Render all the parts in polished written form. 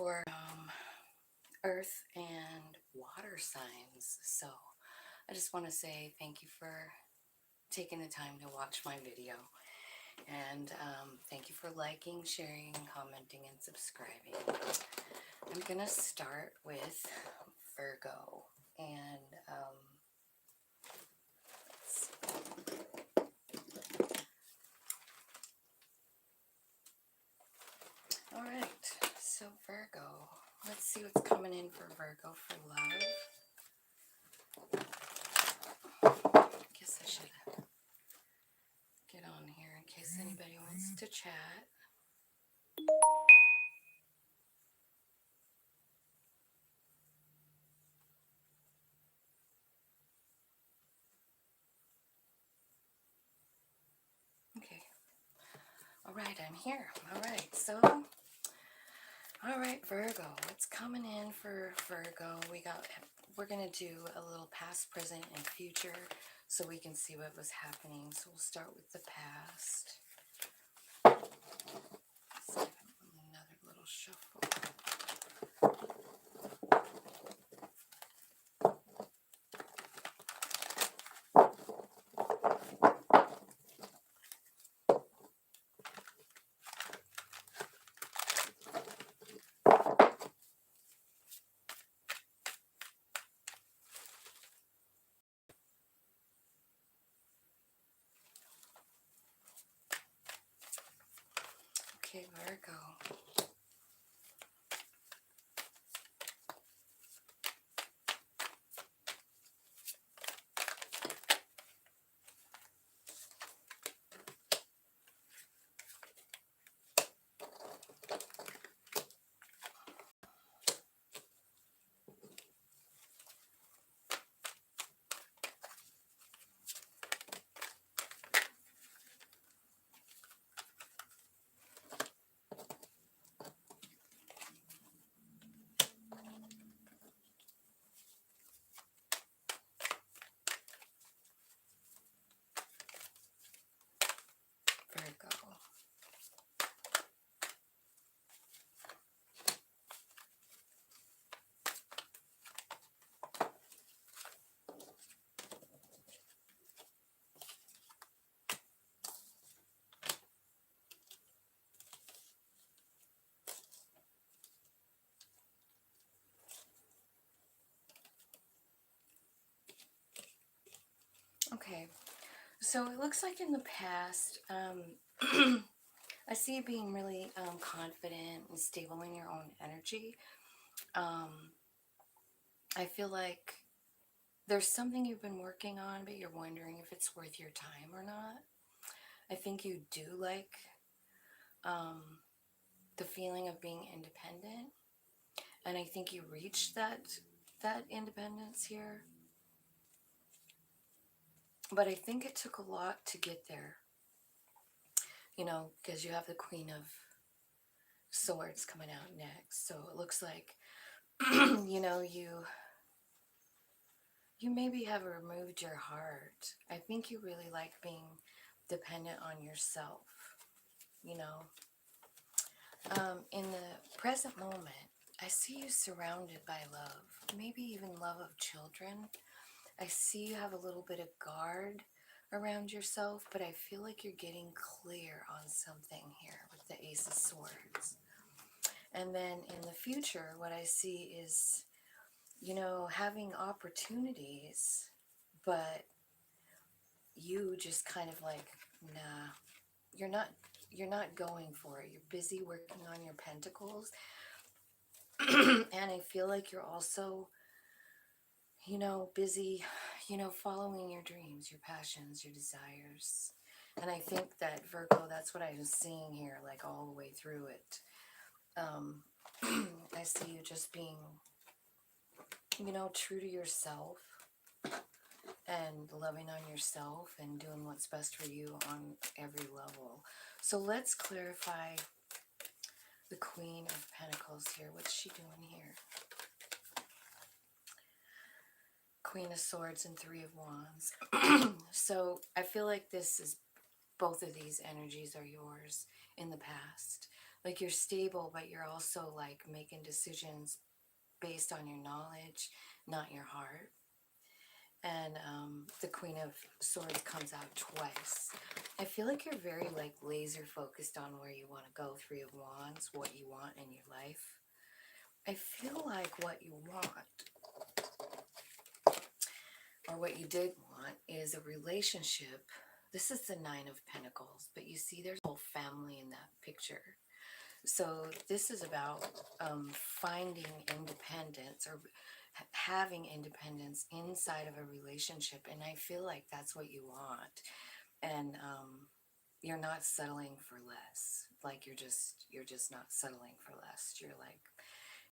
for earth and water signs. So I just want to say thank you for taking the time to watch my video. And thank you for liking, sharing, commenting, and subscribing. I'm going to start with Virgo. And let's see. All right, so Virgo. Let's see what's coming in for Virgo for love. I guess I should get on here in case anybody wants to chat. Okay. All right, I'm here. All right, all right, Virgo. What's coming in for Virgo? We're gonna do a little past, present, and future so we can see what was happening. So we'll start with the past. Let's give it another little shuffle. Okay, Virgo. Virgo. Okay, so it looks like in the past, I see you being really confident and stable in your own energy. I feel like there's something you've been working on, but you're wondering if it's worth your time or not. I think you do like the feeling of being independent, and I think you reached that independence here. But I think it took a lot to get there, because you have the Queen of Swords coming out next. So it looks like, you maybe have removed your heart. I think you really like being dependent on yourself, you know. In the present moment, I see you surrounded by love, maybe even love of children. I see you have a little bit of guard around yourself, but I feel like you're getting clear on something here with the Ace of Swords. And then in the future, what I see is, having opportunities, but you just kind of like, nah, you're not going for it. You're busy working on your pentacles. And I feel like you're also, busy, following your dreams, your passions, your desires. And I think that Virgo, that's what I was seeing here, like all the way through it. I see you just being, true to yourself and loving on yourself and doing what's best for you on every level. So let's clarify the Queen of Pentacles here. What's she doing here? Queen of Swords and Three of Wands. So I feel like both of these energies are yours in the past. Like you're stable, but you're also like making decisions based on your knowledge, not your heart. And the Queen of Swords comes out twice. I feel like you're very like laser focused on where you want to go. Three of Wands, what you want in your life. I feel like what you want, or what you did want, is a relationship. This is the Nine of Pentacles, but you see there's a whole family in that picture. So this is about finding independence, or having independence inside of a relationship. And I feel like that's what you want. And you're not settling for less. Like you're just not settling for less. You're like,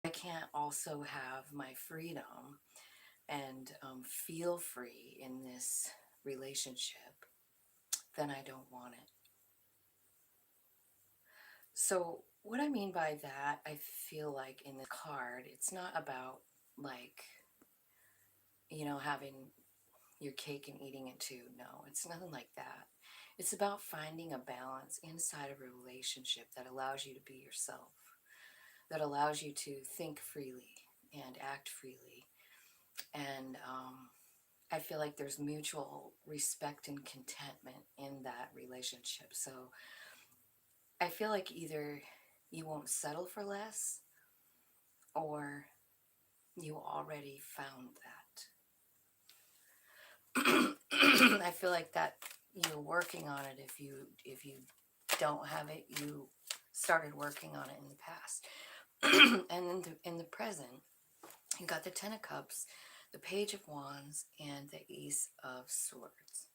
I can't also have my freedom and feel free in this relationship, then I don't want it. So what I mean by that, I feel like in the card, it's not about like, having your cake and eating it too. No, it's nothing like that. It's about finding a balance inside of a relationship that allows you to be yourself, that allows you to think freely and act freely. And I feel like there's mutual respect and contentment in that relationship. So I feel like either you won't settle for less, or you already found that. I feel like that you're working on it. If you don't have it, you started working on it in the past. And in the present, you got the Ten of Cups, the Page of Wands, and the Ace of Swords.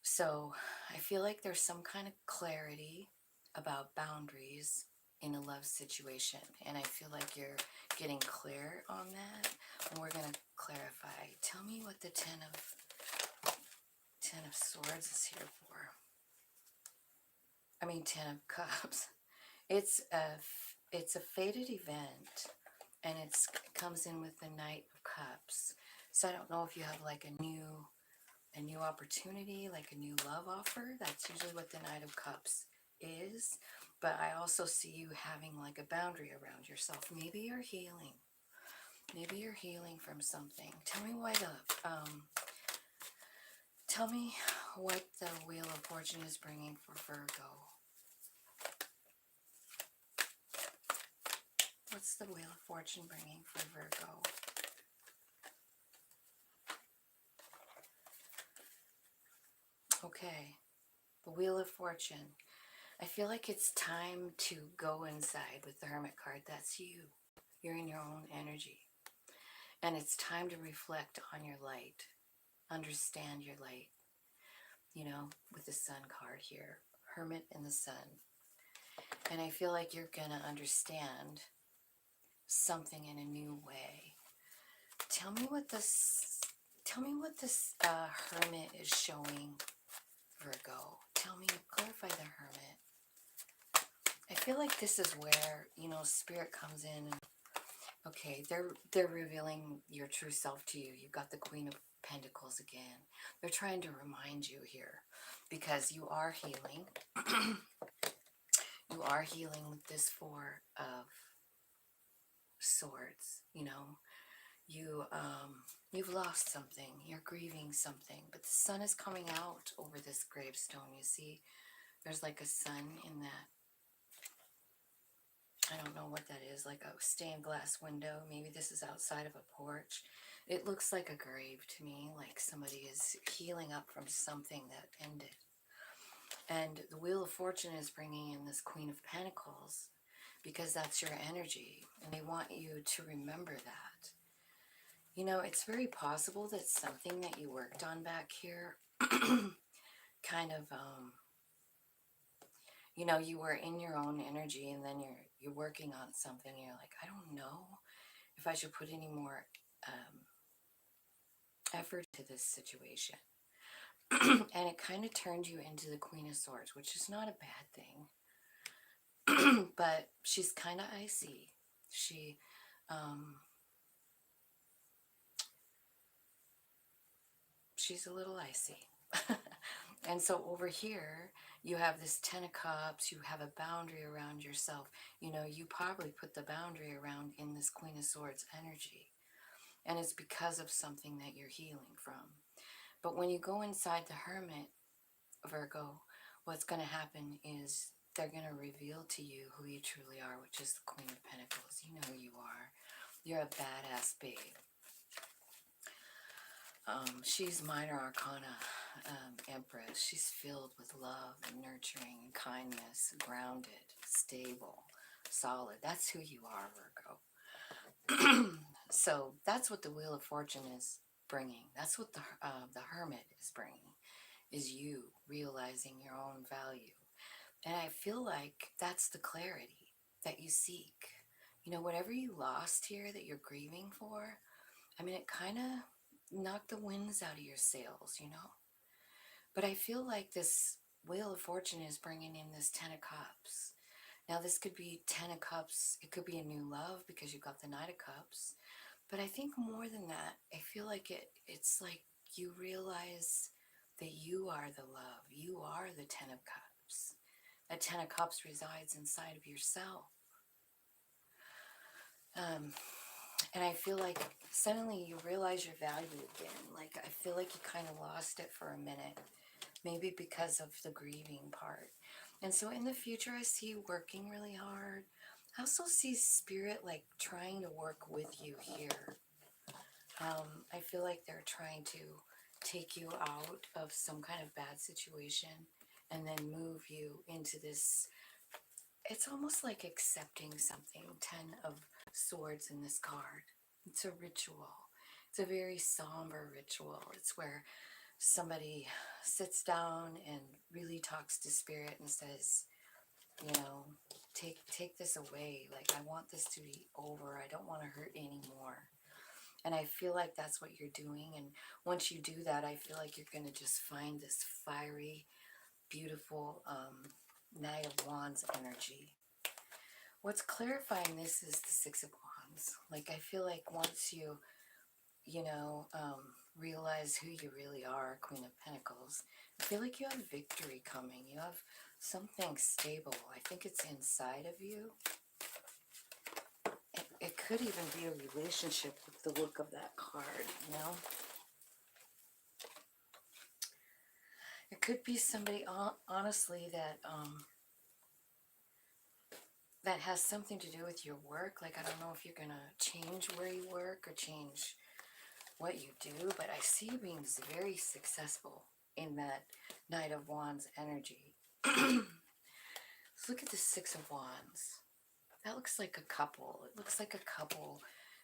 So I feel like there's some kind of clarity about boundaries in a love situation, and I feel like you're getting clear on that. And we're going to clarify. Tell me what the Ten of Swords is here for. I mean, Ten of Cups. It's a fated event, and it comes in with the Knight of Cups. So I don't know if you have like a new opportunity, like a new love offer. That's usually what the Knight of Cups is. But I also see you having like a boundary around yourself. Maybe you're healing. Maybe you're healing from something. Tell me what the Wheel of Fortune is bringing for Virgo. What's the Wheel of Fortune bringing for Virgo? Okay, the Wheel of Fortune. I feel like it's time to go inside with the Hermit card. That's you. You're in your own energy. And it's time to reflect on your light. Understand your light. With the Sun card here. Hermit and the Sun. And I feel like you're going to understand something in a new way. Tell me what this Hermit is showing, Virgo. Clarify the Hermit. I feel like this is where, Spirit comes in. Okay, they're revealing your true self to you. You've got the Queen of Pentacles again. They're trying to remind you here, because you are healing. You are healing with this Four of Swords. You've lost something. You're grieving something. But the sun is coming out over this gravestone. You see, there's like a sun in that. I don't know what that is, like a stained glass window. Maybe this is outside of a porch. It looks like a grave to me, like somebody is healing up from something that ended. And the Wheel of Fortune is bringing in this Queen of Pentacles, because that's your energy, and they want you to remember that. It's very possible that something that you worked on back here kind of, you were in your own energy, and then you're working on something, and you're like, I don't know if I should put any more effort to this situation. And it kind of turned you into the Queen of Swords, which is not a bad thing. But she's kind of icy. She's a little icy. And so over here, you have this Ten of Cups, you have a boundary around yourself. You know, you probably put the boundary around in this Queen of Swords energy. And it's because of something that you're healing from. But when you go inside the Hermit, Virgo, what's going to happen is they're going to reveal to you who you truly are, which is the Queen of Pentacles. You know who you are. You're a badass babe. She's Minor Arcana Empress. She's filled with love and nurturing and kindness, grounded, stable, solid. That's who you are, Virgo. So that's what the Wheel of Fortune is bringing. That's what the Hermit is bringing, is you realizing your own value. And I feel like that's the clarity that you seek. You know, whatever you lost here that you're grieving for, I mean, it kind of knocked the winds out of your sails, you know? But I feel like this Wheel of Fortune is bringing in this Ten of Cups. Now, this could be Ten of Cups. It could be a new love because you've got the Knight of Cups. But I think more than that, I feel like it's like you realize that you are the love. You are the Ten of Cups. That Ten of Cups resides inside of yourself. And I feel like suddenly you realize your value again. Like, I feel like you kind of lost it for a minute. Maybe because of the grieving part. And so in the future, I see you working really hard. I also see Spirit like trying to work with you here. I feel like they're trying to take you out of some kind of bad situation and then move you into this. It's almost like accepting something. 10 of Swords in this card. It's a ritual. It's a very somber ritual. It's where somebody sits down and really talks to Spirit and says, you know, take this away. Like, I want this to be over. I don't want to hurt anymore. And I feel like that's what you're doing. And once you do that, I feel like you're going to just find this fiery, beautiful Knight of Wands energy. What's clarifying this is the Six of Wands. Like, I feel like once you know, realize who you really are, Queen of Pentacles, I feel like you have victory coming. You have something stable. I think it's inside of you. It could even be a relationship with the look of that card, you know? It could be somebody, honestly, that has something to do with your work. Like, I don't know if you're going to change where you work or change what you do, but I see you being very successful in that Knight of Wands energy. Let's look at the Six of Wands. That looks like a couple. It looks like a couple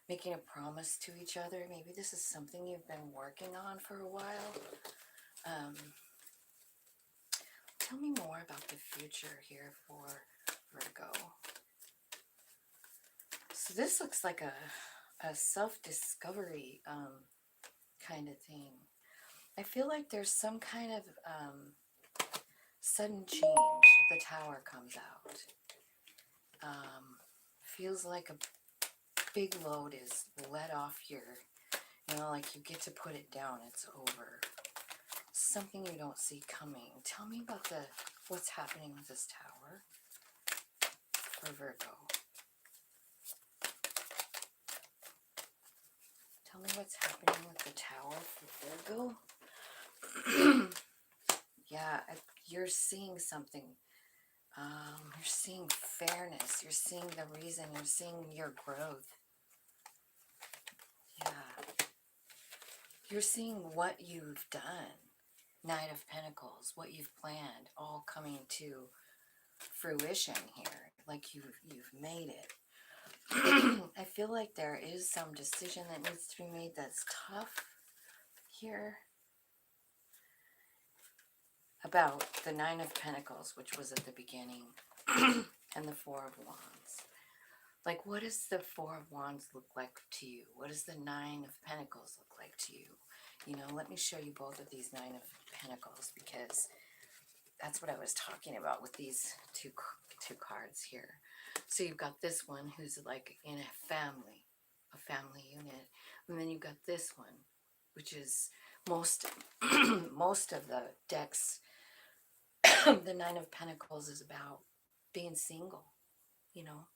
making a promise to each other. Maybe this is something you've been working on for a while. Tell me more about the future here for Virgo. So this looks like a self-discovery kind of thing. I feel like there's some kind of sudden change. The Tower comes out. Feels like a big load is let off here. You know, like you get to put it down. It's over. Something you don't see coming. Tell me about what's happening with this Tower for Virgo. Tell me what's happening with the Tower for Virgo. Yeah, you're seeing something. You're seeing fairness. You're seeing the reason. You're seeing your growth. Yeah. You're seeing what you've done. Knight of Pentacles, what you've planned, all coming to fruition here. Like you've made it. I feel like there is some decision that needs to be made that's tough here. About the Nine of Pentacles, which was at the beginning, and the Four of Wands. Like, what does the Four of Wands look like to you? What does the Nine of Pentacles look like to you? You know, let me show you both of these Nine of Pentacles, because that's what I was talking about with these two cards here. So you've got this one who's like in a family unit, and then you've got this one, which is most of the decks The Nine of Pentacles is about being single, you know.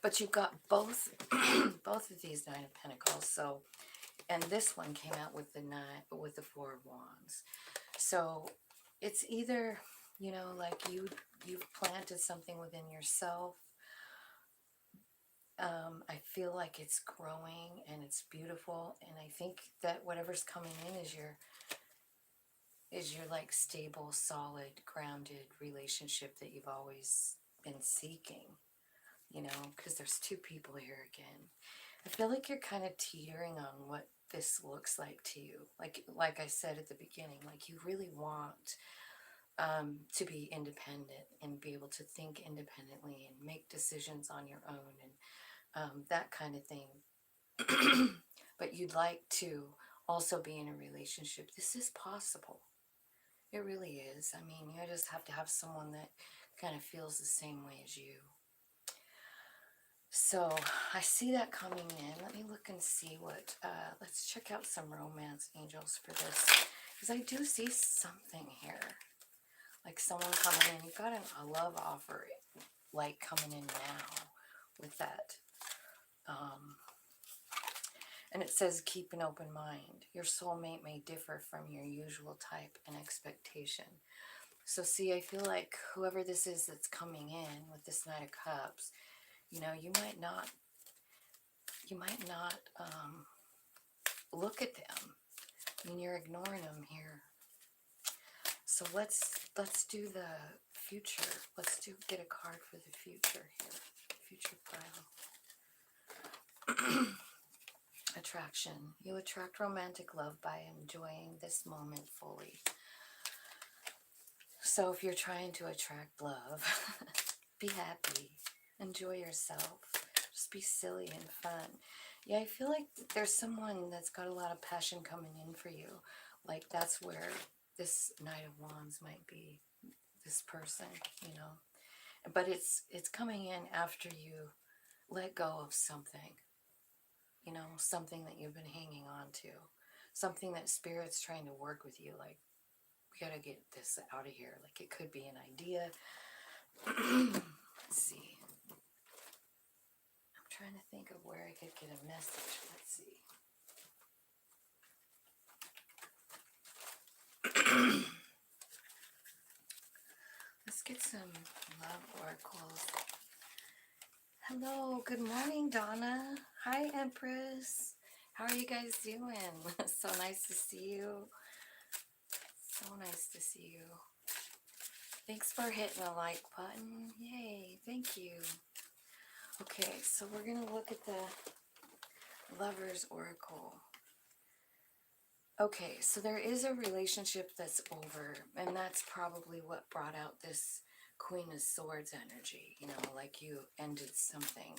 But you've got both both of these Nine of Pentacles. So, and this one came out with the Four of Wands. So it's either, you know, like you've planted something within yourself. I feel like it's growing and it's beautiful, and I think that whatever's coming in is your like stable, solid, grounded relationship that you've always been seeking, you know, because there's two people here again. I feel like you're kind of teetering on what this looks like to you. Like I said at the beginning, like you really want to be independent and be able to think independently and make decisions on your own and that kind of thing. But you'd like to also be in a relationship. This is possible. It really is. I mean, you just have to have someone that kind of feels the same way as you. So I see that coming in. Let me look and see what, let's check out some romance angels for this. Because I do see something here. Like someone coming in. You've got a love offer, like coming in now with that. And it says, keep an open mind. Your soulmate may differ from your usual type and expectation. So see, I feel like whoever this is that's coming in with this Knight of Cups, you know, you might not look at them. I mean, you're ignoring them here. So let's do the future. Get a card for the future here. Future pile. Attraction. You attract romantic love by enjoying this moment fully. So if you're trying to attract love, be happy. Enjoy yourself. Just be silly and fun. Yeah, I feel like there's someone that's got a lot of passion coming in for you. Like that's where this Knight of Wands might be. This person, you know. But it's coming in after you let go of something. You know, something that you've been hanging on to. Something that Spirit's trying to work with you. Like, we gotta get this out of here. Like, it could be an idea. Let's see. I'm trying to think of where I could get a message. Let's see. Let's get some love oracles. Hello, good morning, Donna. Hi, Empress. How are you guys doing? So nice to see you. So nice to see you. Thanks for hitting the like button. Yay, thank you. Okay, so we're going to look at the Lover's Oracle. Okay, so there is a relationship that's over, and that's probably what brought out this Queen of Swords energy, you know, like you ended something.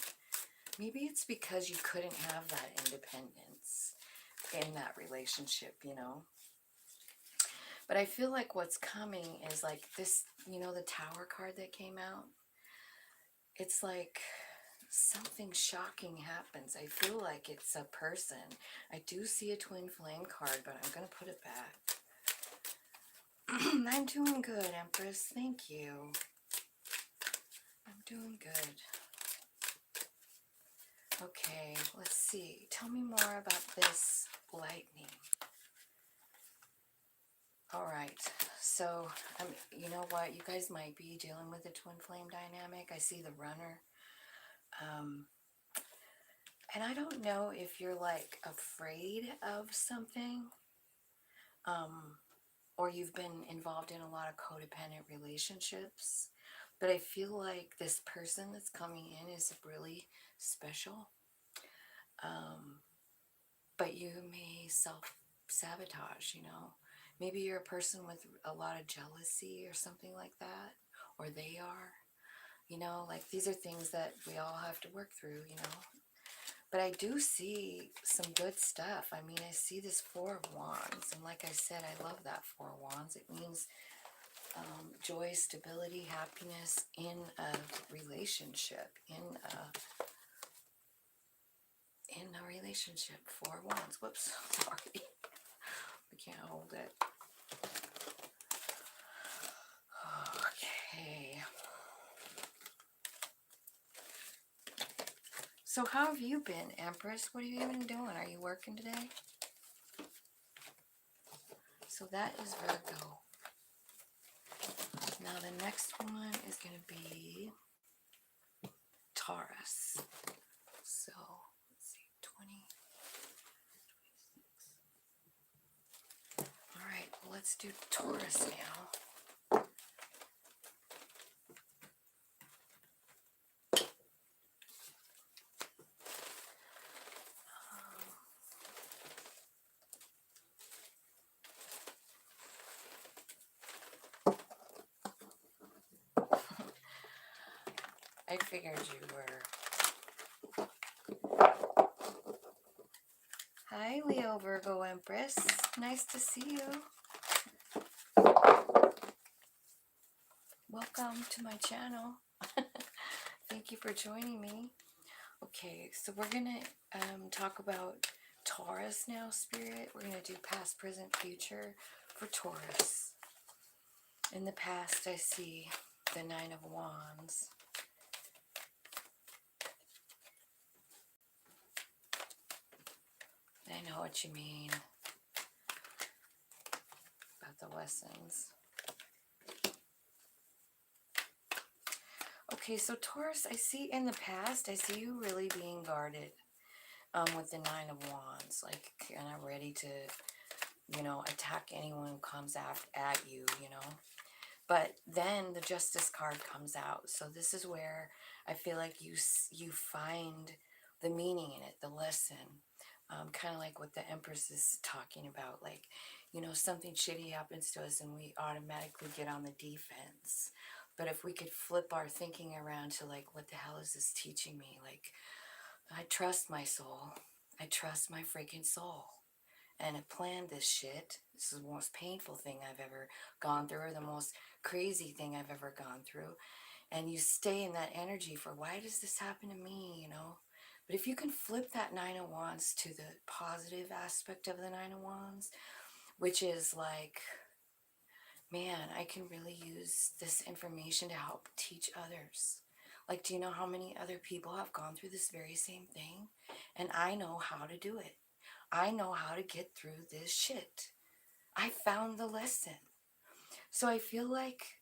Maybe it's because you couldn't have that independence in that relationship, you know. But I feel like what's coming is like this, you know, the Tower card that came out. It's like something shocking happens. I feel like it's a person. I do see a twin flame card, but I'm going to put it back. I'm doing good, Empress. Thank you. I'm doing good. Okay, let's see. Tell me more about this lightning. All right, so you know what? You guys might be dealing with a twin flame dynamic. I see the runner. And I don't know if you're like afraid of something, or you've been involved in a lot of codependent relationships, but I feel like this person that's coming in is really special. But you may self-sabotage, you know. Maybe you're a person with a lot of jealousy or something like that, or they are, you know, like these are things that we all have to work through, you know. But I do see some good stuff. I mean, I see this Four of Wands, and like I said, I love that Four of Wands. It means joy, stability, happiness in a relationship, in a relationship. Four of Wands. Whoops, sorry. I can't hold it. So how have you been, Empress? What have you been doing? Are you working today? So that is Virgo. Now the next one is going to be Taurus. So let's see, 20, 26. All right, well, let's do Taurus now. I figured you were. Hi, Leo Virgo Empress. Nice to see you. Welcome to my channel. Thank you for joining me. Okay, so we're going to talk about Taurus now, Spirit. We're going to do past, present, future for Taurus. In the past, I see the Nine of Wands. I know what you mean about the lessons. Okay, so Taurus, I see in the past, I see you really being guarded with the Nine of Wands, like kind of ready to, you know, attack anyone who comes at you, you know. But then the Justice card comes out. So this is where I feel like you find the meaning in it, the lesson. Kind of like what the Empress is talking about. Like, you know, something shitty happens to us and we automatically get on the defense. But if we could flip our thinking around to like, what the hell is this teaching me? Like, I trust my soul. I trust my freaking soul. And it planned this shit. This is the most painful thing I've ever gone through, or the most crazy thing I've ever gone through. And you stay in that energy for, why does this happen to me, you know? But if you can flip that Nine of Wands to the positive aspect of the Nine of Wands, which is like, man, I can really use this information to help teach others. Like, do you know how many other people have gone through this very same thing? And I know how to do it. I know how to get through this shit. I found the lesson. So I feel like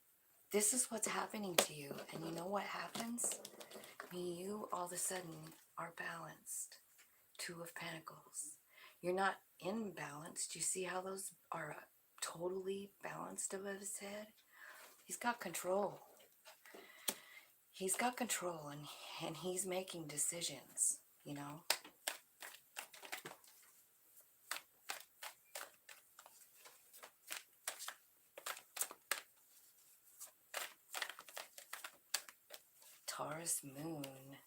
this is what's happening to you. And you know what happens? I mean, you all of a sudden are balanced. Two of Pentacles. You're not imbalanced. You see how those are totally balanced above his head? He's got control. He's got control, and he's making decisions, you know? Taurus moon.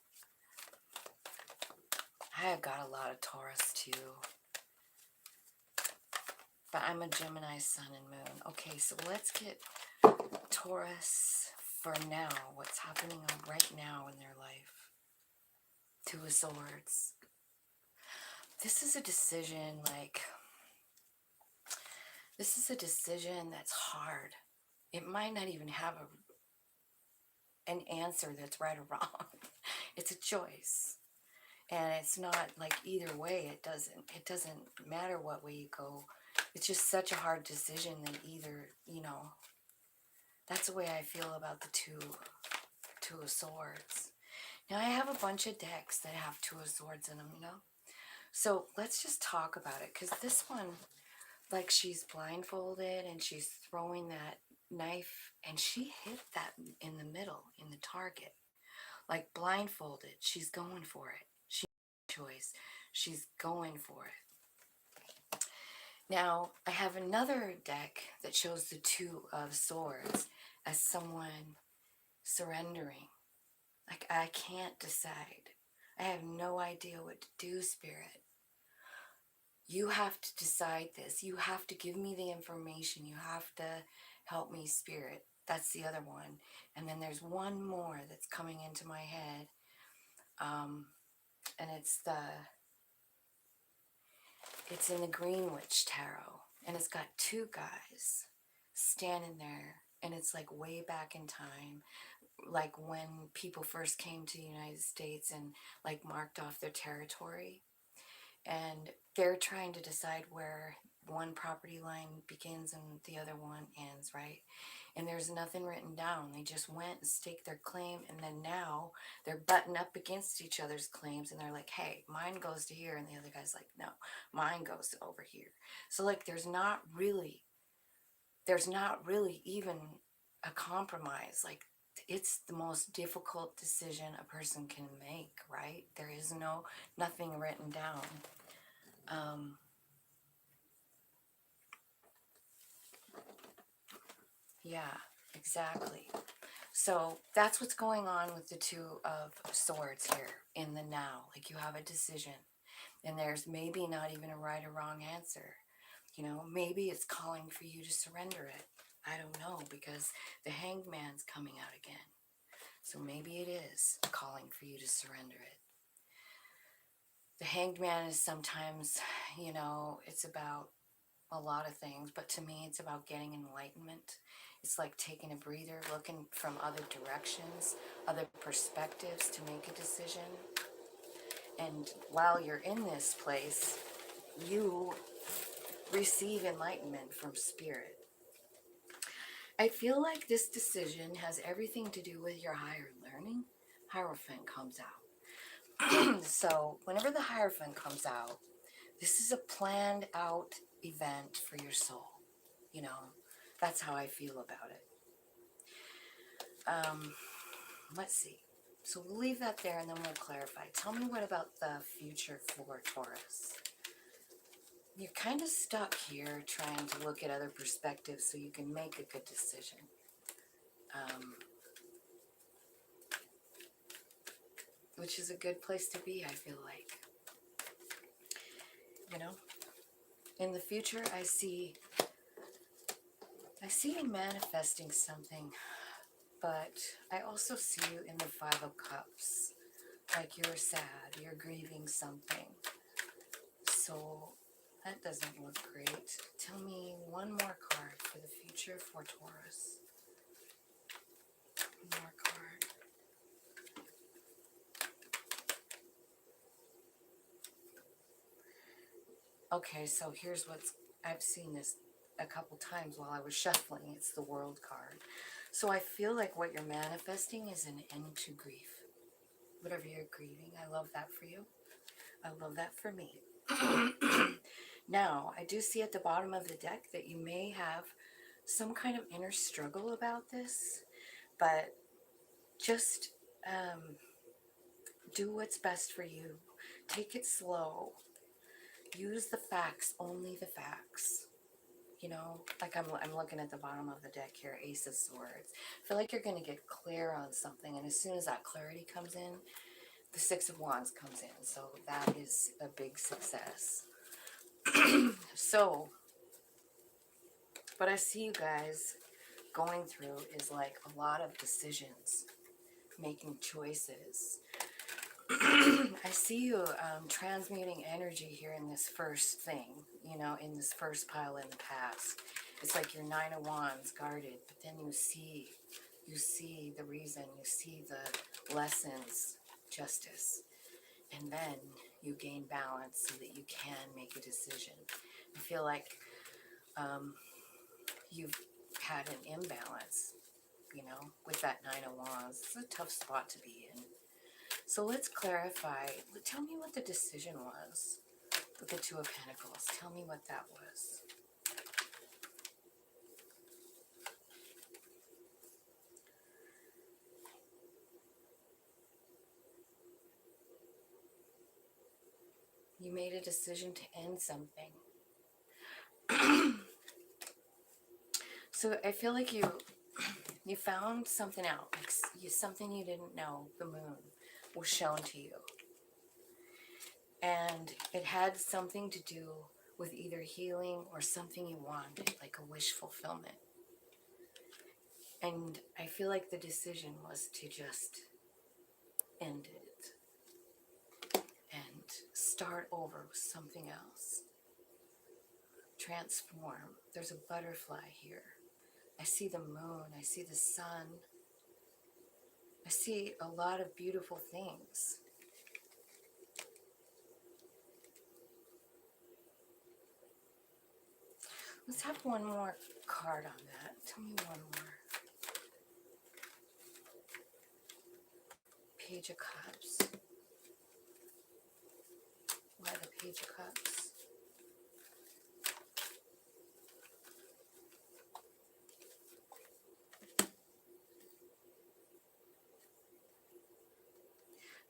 I have got a lot of Taurus too. But I'm a Gemini sun and moon. Okay, so let's get Taurus for now. What's happening right now in their life? Two of Swords. This is a decision, like, this is a decision that's hard. It might not even have an answer that's right or wrong. It's a choice. And it's not like either way, it doesn't matter what way you go. It's just such a hard decision that either, you know, that's the way I feel about the two of Swords. Now I have a bunch of decks that have Two of Swords in them, you know. So let's just talk about it, because this one, like, she's blindfolded and she's throwing that knife, and she hit that in the middle, in the target. Like, blindfolded, she's going for it. She has a choice. She's going for it. Now, I have another deck that shows the Two of Swords as someone surrendering. Like, I can't decide. I have no idea what to do, Spirit. You have to decide this. You have to give me the information. You have to help me, Spirit. That's the other one. And then there's one more that's coming into my head. And it's in the Green Witch Tarot. And it's got two guys standing there And it's like way back in time, like when people first came to the United States and like marked off their territory. And they're trying to decide where one property line begins and the other one ends, right? And there's nothing written down. They just went and staked their claim, and then now they're butting up against each other's claims, and they're like, hey, mine goes to here, and the other guy's like, no, mine goes to over here. So like there's not really even a compromise. Like, it's the most difficult decision a person can make, right? There is nothing written down. Yeah, exactly. So that's what's going on with the Two of Swords here in the now. Like, you have a decision, and there's maybe not even a right or wrong answer. Maybe it's calling for you to surrender it. I don't know, because the Hanged Man's coming out again. So maybe it is calling for you to surrender it. The Hanged Man is sometimes, it's about a lot of things, but to me, it's about getting enlightenment. It's like taking a breather, looking from other directions, other perspectives to make a decision. And while you're in this place, you receive enlightenment from spirit. I feel like this decision has everything to do with your higher learning. Hierophant comes out. So whenever the Hierophant comes out, this is a planned out event for your soul. That's how I feel about it. Let's see. So we'll leave that there, and then we'll clarify. Tell me, what about the future for Taurus? You're kind of stuck here trying to look at other perspectives so you can make a good decision. Which is a good place to be, I feel like. In the future, I see you manifesting something, but I also see you in the Five of Cups. Like, you're sad, you're grieving something. So that doesn't look great. Tell me one more card for the future for Taurus. One more card. Okay, so here's I've seen this a couple times while I was shuffling. It's the World card. So I feel like what you're manifesting is an end to grief. Whatever you're grieving, I love that for you. I love that for me. Now, I do see at the bottom of the deck that you may have some kind of inner struggle about this, but just do what's best for you. Take it slow. Use the facts, only the facts. Like I'm looking at the bottom of the deck here, Ace of Swords. I feel like you're going to get clear on something, and as soon as that clarity comes in, the Six of Wands comes in. So that is a big success. So, what I see you guys going through is like a lot of decisions, making choices. I see you transmuting energy here in this first thing, in this first pile in the past. It's like your Nine of Wands guarded, but then you see the reason, you see the lessons, justice, and then you gain balance so that you can make a decision. I feel like you've had an imbalance, with that Nine of Wands. It's a tough spot to be in. So let's clarify. Tell me what the decision was with the Two of Pentacles. Tell me what that was. You made a decision to end something. So I feel like you found something out, like something you didn't know. The moon was shown to you, and it had something to do with either healing or something you wanted, like a wish fulfillment. And I feel like the decision was to just end it and start over with something else. Transform. There's a butterfly here. I see the moon. I see the sun. I see a lot of beautiful things. Let's have one more card on that. Tell me one more. Page of Cups. Why the Page of Cups?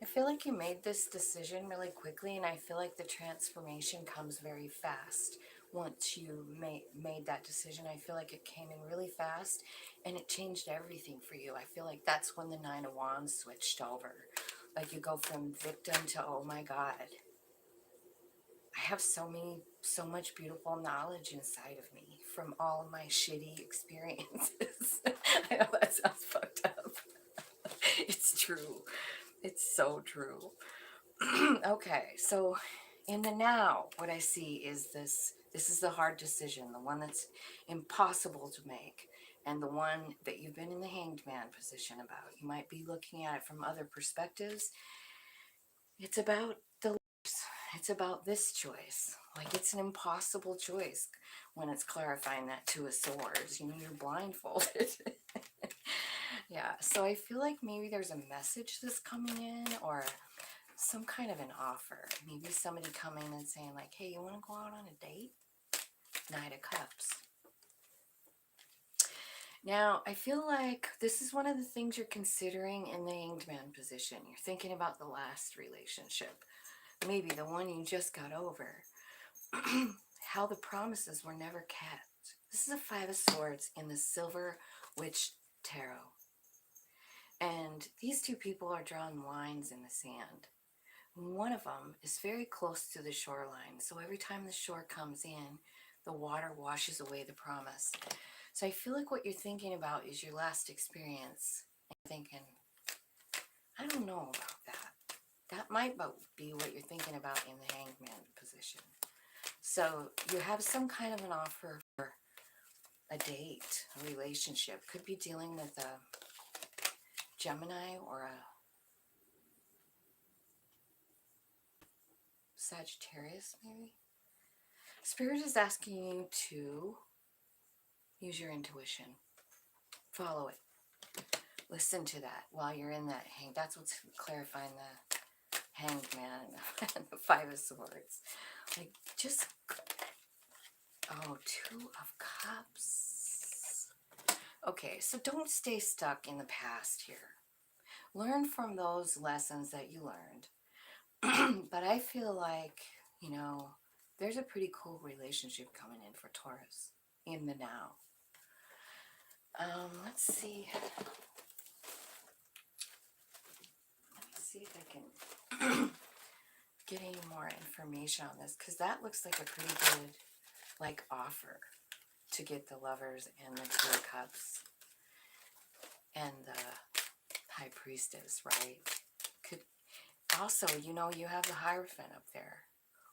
I feel like you made this decision really quickly, and I feel like the transformation comes very fast. Once you made that decision, I feel like it came in really fast, and it changed everything for you. I feel like that's when the Nine of Wands switched over. Like you go from victim to, oh my God, I have so much beautiful knowledge inside of me from all of my shitty experiences. I know that sounds fucked up. It's true. It's so true. Okay, so in the now, what I see is this is the hard decision, the one that's impossible to make, and the one that you've been in the hanged man position about. You might be looking at it from other perspectives. It's about it's about this choice. Like it's an impossible choice when it's clarifying that Two of Swords. You know, you're blindfolded. Yeah, so I feel like maybe there's a message that's coming in, or some kind of an offer. Maybe somebody coming and saying like, hey, you want to go out on a date? Knight of Cups. Now, I feel like this is one of the things you're considering in the hanged man position. You're thinking about the last relationship, maybe the one you just got over. How the promises were never kept. This is a Five of Swords in the Silver Witch Tarot. And these two people are drawing lines in the sand. One of them is very close to the shoreline. So every time the shore comes in, the water washes away the promise. So I feel like what you're thinking about is your last experience. And thinking, I don't know about that. That might be what you're thinking about in the hanged man position. So you have some kind of an offer for a date, a relationship. Could be dealing with a Gemini or a Sagittarius, maybe. Spirit is asking you to use your intuition. Follow it. Listen to that while you're in that hang. That's what's clarifying the hanged man and the Five of Swords. Like, just, oh, Two of Cups. Okay, so don't stay stuck in the past here. Learn from those lessons that you learned. But I feel like, you know, there's a pretty cool relationship coming in for Taurus in the now. Let's see. Let's see if I can get any more information on this, because that looks like a pretty good, like, offer to get the Lovers and the Two of Cups and the High Priestess, right? Could also, you know, you have the Hierophant up there,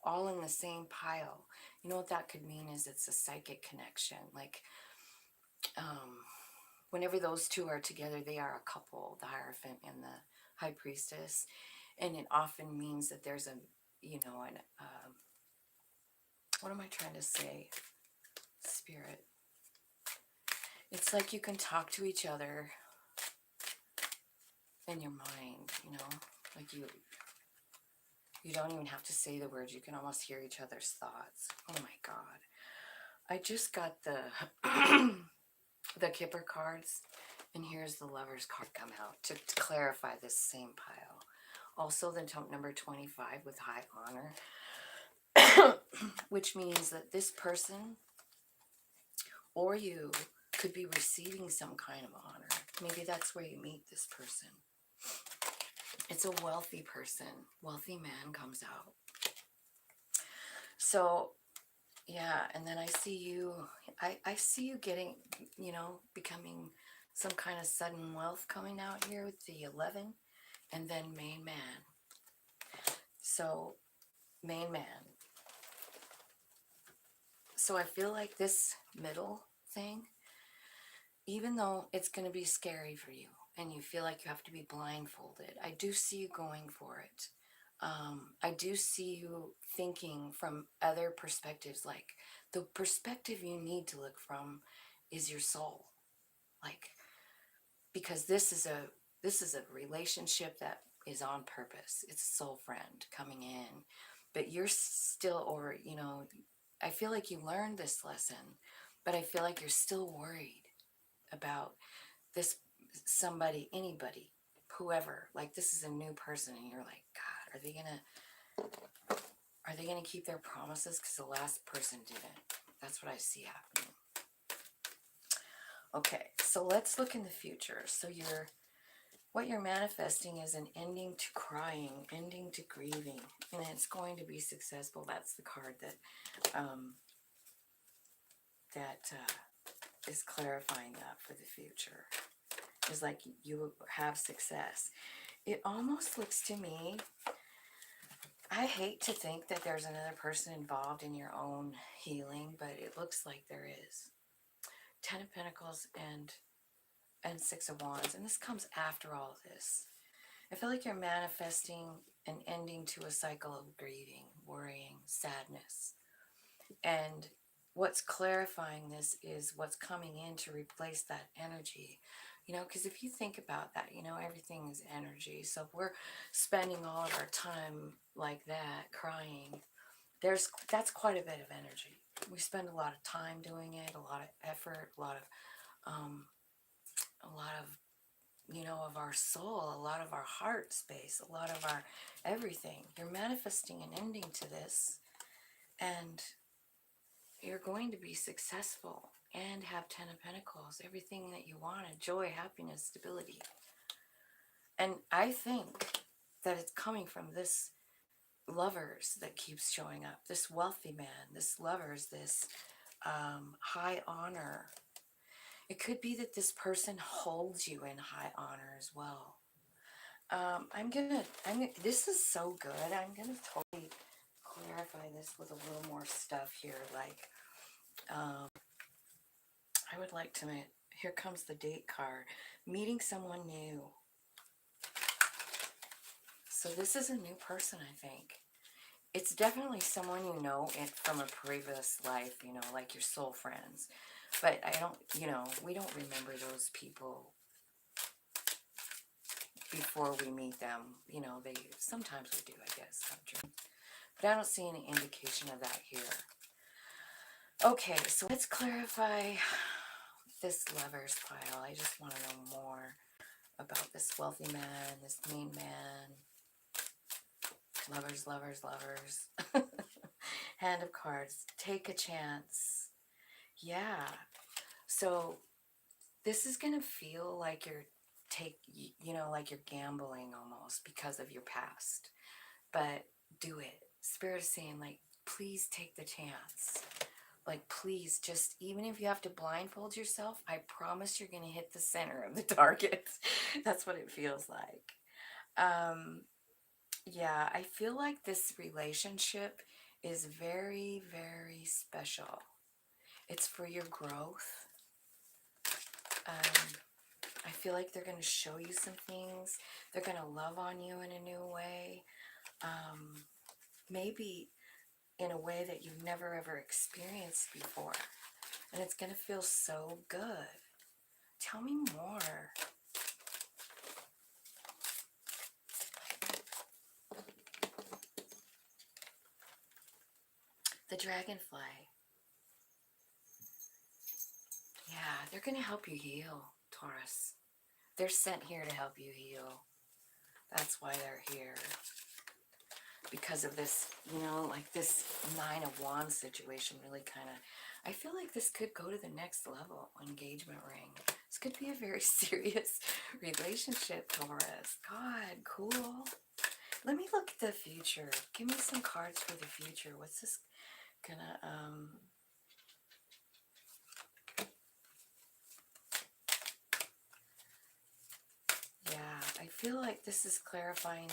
all in the same pile. You know what that could mean is it's a psychic connection. Like, whenever those two are together, they are a couple, the Hierophant and the High Priestess. And it often means that there's a, you know, an, what am I trying to say? Spirit. It's like you can talk to each other in your mind, you know, like you don't even have to say the words. You can almost hear each other's thoughts. Oh my God. I just got the the Kipper cards, and here's the Lover's card come out to clarify this same pile. Also the number 25 with high honor, which means that this person or you could be receiving some kind of honor. Maybe that's where you meet this person. It's a wealthy person. Wealthy man comes out. So, yeah, and then I see you, I see you getting, you know, becoming some kind of sudden wealth coming out here with the 11, and then main man. So, main man. So I feel like this middle thing even though it's going to be scary for you and you feel like you have to be blindfolded, I do see you going for it. I do see you thinking from other perspectives. Like, the perspective you need to look from is your soul. Like, because this is a relationship that is on purpose. It's a soul friend coming in, but you're still, or I feel like you learned this lesson, but I feel like you're still worried about this somebody, anybody, whoever. Like, this is a new person, and you're like, God, are they gonna keep their promises? Because the last person didn't. That's what I see happening. Okay, so let's look in the future. So what you're manifesting is an ending to crying, ending to grieving, and it's going to be successful. That's the card that is clarifying that for the future. It's like you have success. It almost looks to me, I hate to think that there's another person involved in your own healing, but it looks like there is. 10 of Pentacles and 6 of Wands, and this comes after all of this. I feel like you're manifesting an ending to a cycle of grieving, worrying, sadness. And what's clarifying this is what's coming in to replace that energy. Because if you think about that, everything is energy. So if we're spending all of our time like that, crying, that's quite a bit of energy. We spend a lot of time doing it, a lot of effort, a lot of of our soul, a lot of our heart space, a lot of our everything. You're manifesting an ending to this, and you're going to be successful and have 10 of Pentacles, everything that you wanted, joy, happiness, stability. And I think that it's coming from this Lovers that keeps showing up, this wealthy man, this Lovers, this high honor. It could be that this person holds you in high honor as well. This is so good. I'm gonna totally clarify this with a little more stuff here. Like, I would like to, here comes the date card, meeting someone new. So this is a new person, I think. It's definitely someone from a previous life, like your soul friends. But we don't remember those people before we meet them. Sometimes we do, I guess. But I don't see any indication of that here. Okay, so let's clarify this Lovers pile. I just want to know more about this wealthy man, this mean man. Lovers, lovers, lovers. Hand of cards. Take a chance. Yeah. So this is going to feel like like you're gambling almost because of your past. But do it. Spirit is saying, like, please take the chance. Like, please, just, even if you have to blindfold yourself, I promise you're going to hit the center of the target. That's what it feels like. Yeah, I feel like this relationship is very, very special. It's for your growth. I feel like they're going to show you some things. They're going to love on you in a new way. Maybe in a way that you've never ever experienced before. And it's going to feel so good. Tell me more. The dragonfly. Yeah, they're going to help you heal, Taurus. They're sent here to help you heal. That's why they're here. Because of this, like this 9 of Wands situation really kind of, I feel like this could go to the next level. Engagement ring. This could be a very serious relationship, Taurus. God, cool. Let me look at the future. Give me some cards for the future. What's this gonna, yeah, I feel like this is clarifying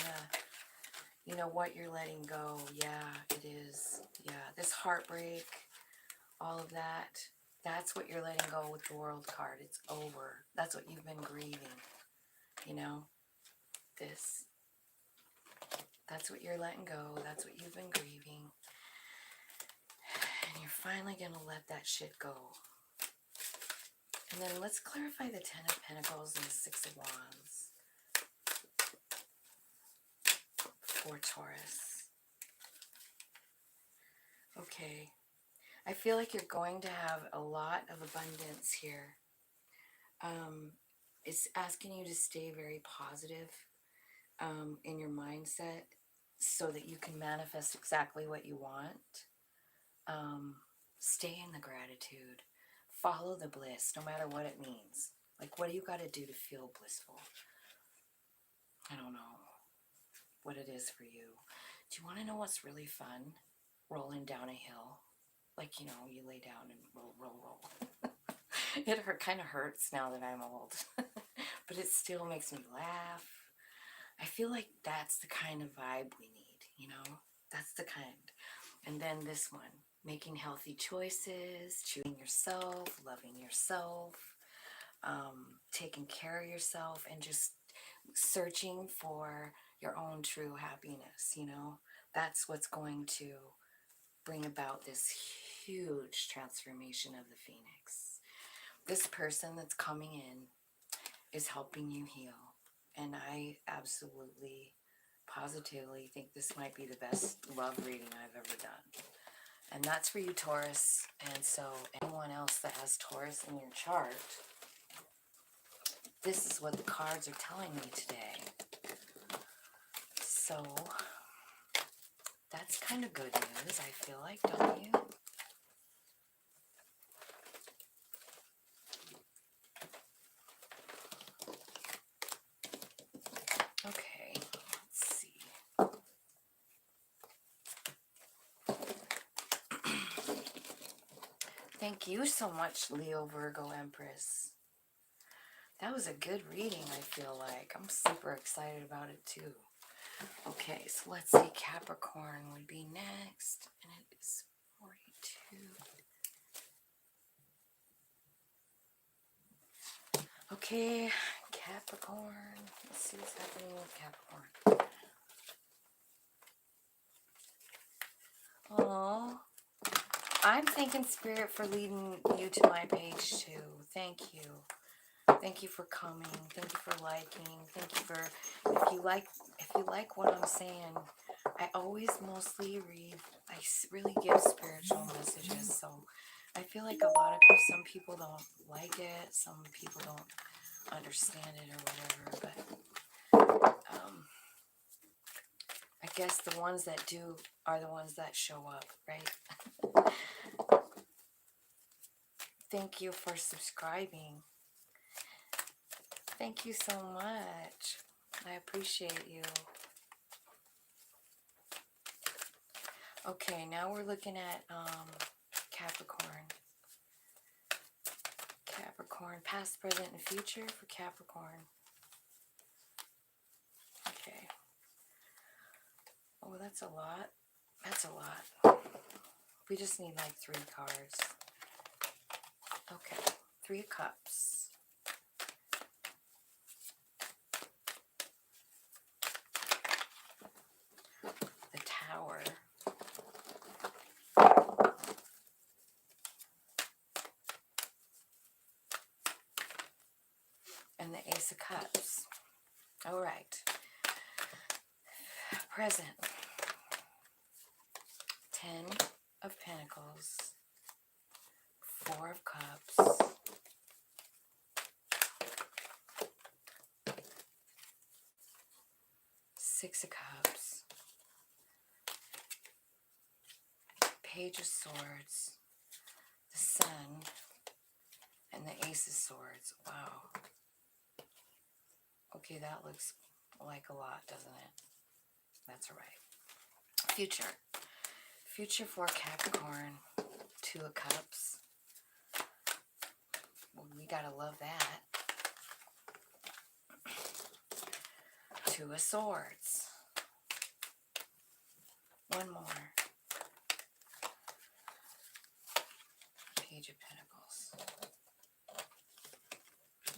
what you're letting go. Yeah, it is. Yeah, this heartbreak, all of that. That's what you're letting go with the World card. It's over. That's what you've been grieving. You know, this. That's what you're letting go. That's what you've been grieving. And you're finally going to let that shit go. And then let's clarify the Ten of Pentacles and the Six of Wands for Taurus. Okay. I feel like you're going to have a lot of abundance here. It's asking you to stay very positive in your mindset so that you can manifest exactly what you want. Stay in the gratitude. Follow the bliss, no matter what it means. Like, what do you got to do to feel blissful? I don't know what it is for you. Do you want to know what's really fun? Rolling down a hill. Like, you know, you lay down and roll. It kind of hurts now that I'm old. But it still makes me laugh. I feel like that's the kind of vibe we need, you know? That's the kind. And then this one, making healthy choices, choosing yourself, loving yourself, taking care of yourself, and just searching for your own true happiness, you know? That's what's going to bring about this huge transformation of the Phoenix. This person that's coming in is helping you heal. And I absolutely, positively think this might be the best love reading I've ever done. And that's for you, Taurus. And so anyone else that has Taurus in your chart, this is what the cards are telling me today. So that's kind of good news, I feel like, don't you? Okay, let's see. Thank you so much, Leo, Virgo, Empress. That was a good reading, I feel like. I'm super excited about it, too. Okay, so let's see. Capricorn would be next. And it is 42. Okay, Capricorn. Let's see what's happening with Capricorn. Oh, I'm thanking Spirit for leading you to my page too. Thank you. Thank you for coming. Thank you for liking. Thank you for if you like what I'm saying. I always mostly read. I really give spiritual messages, so I feel like some people don't like it. Some people don't understand it or whatever. But I guess the ones that do are the ones that show up, right? Thank you for subscribing. Thank you so much. I appreciate you. Okay, now we're looking at Capricorn. Capricorn, past, present, and future for Capricorn. Okay. Oh, that's a lot. That's a lot. We just need like 3 cards. Okay, 3 of Cups. The Tower. And the Ace of Cups. All right. Present. 10 of Pentacles. 4 of Cups. 6 of Cups. Page of Swords. The Sun. And the Ace of Swords. Wow. Okay, that looks like a lot, doesn't it? That's all right. Future. Future for Capricorn. 2 of Cups. Well, we gotta love that. 2 of Swords. 1 more. Page of Pentacles.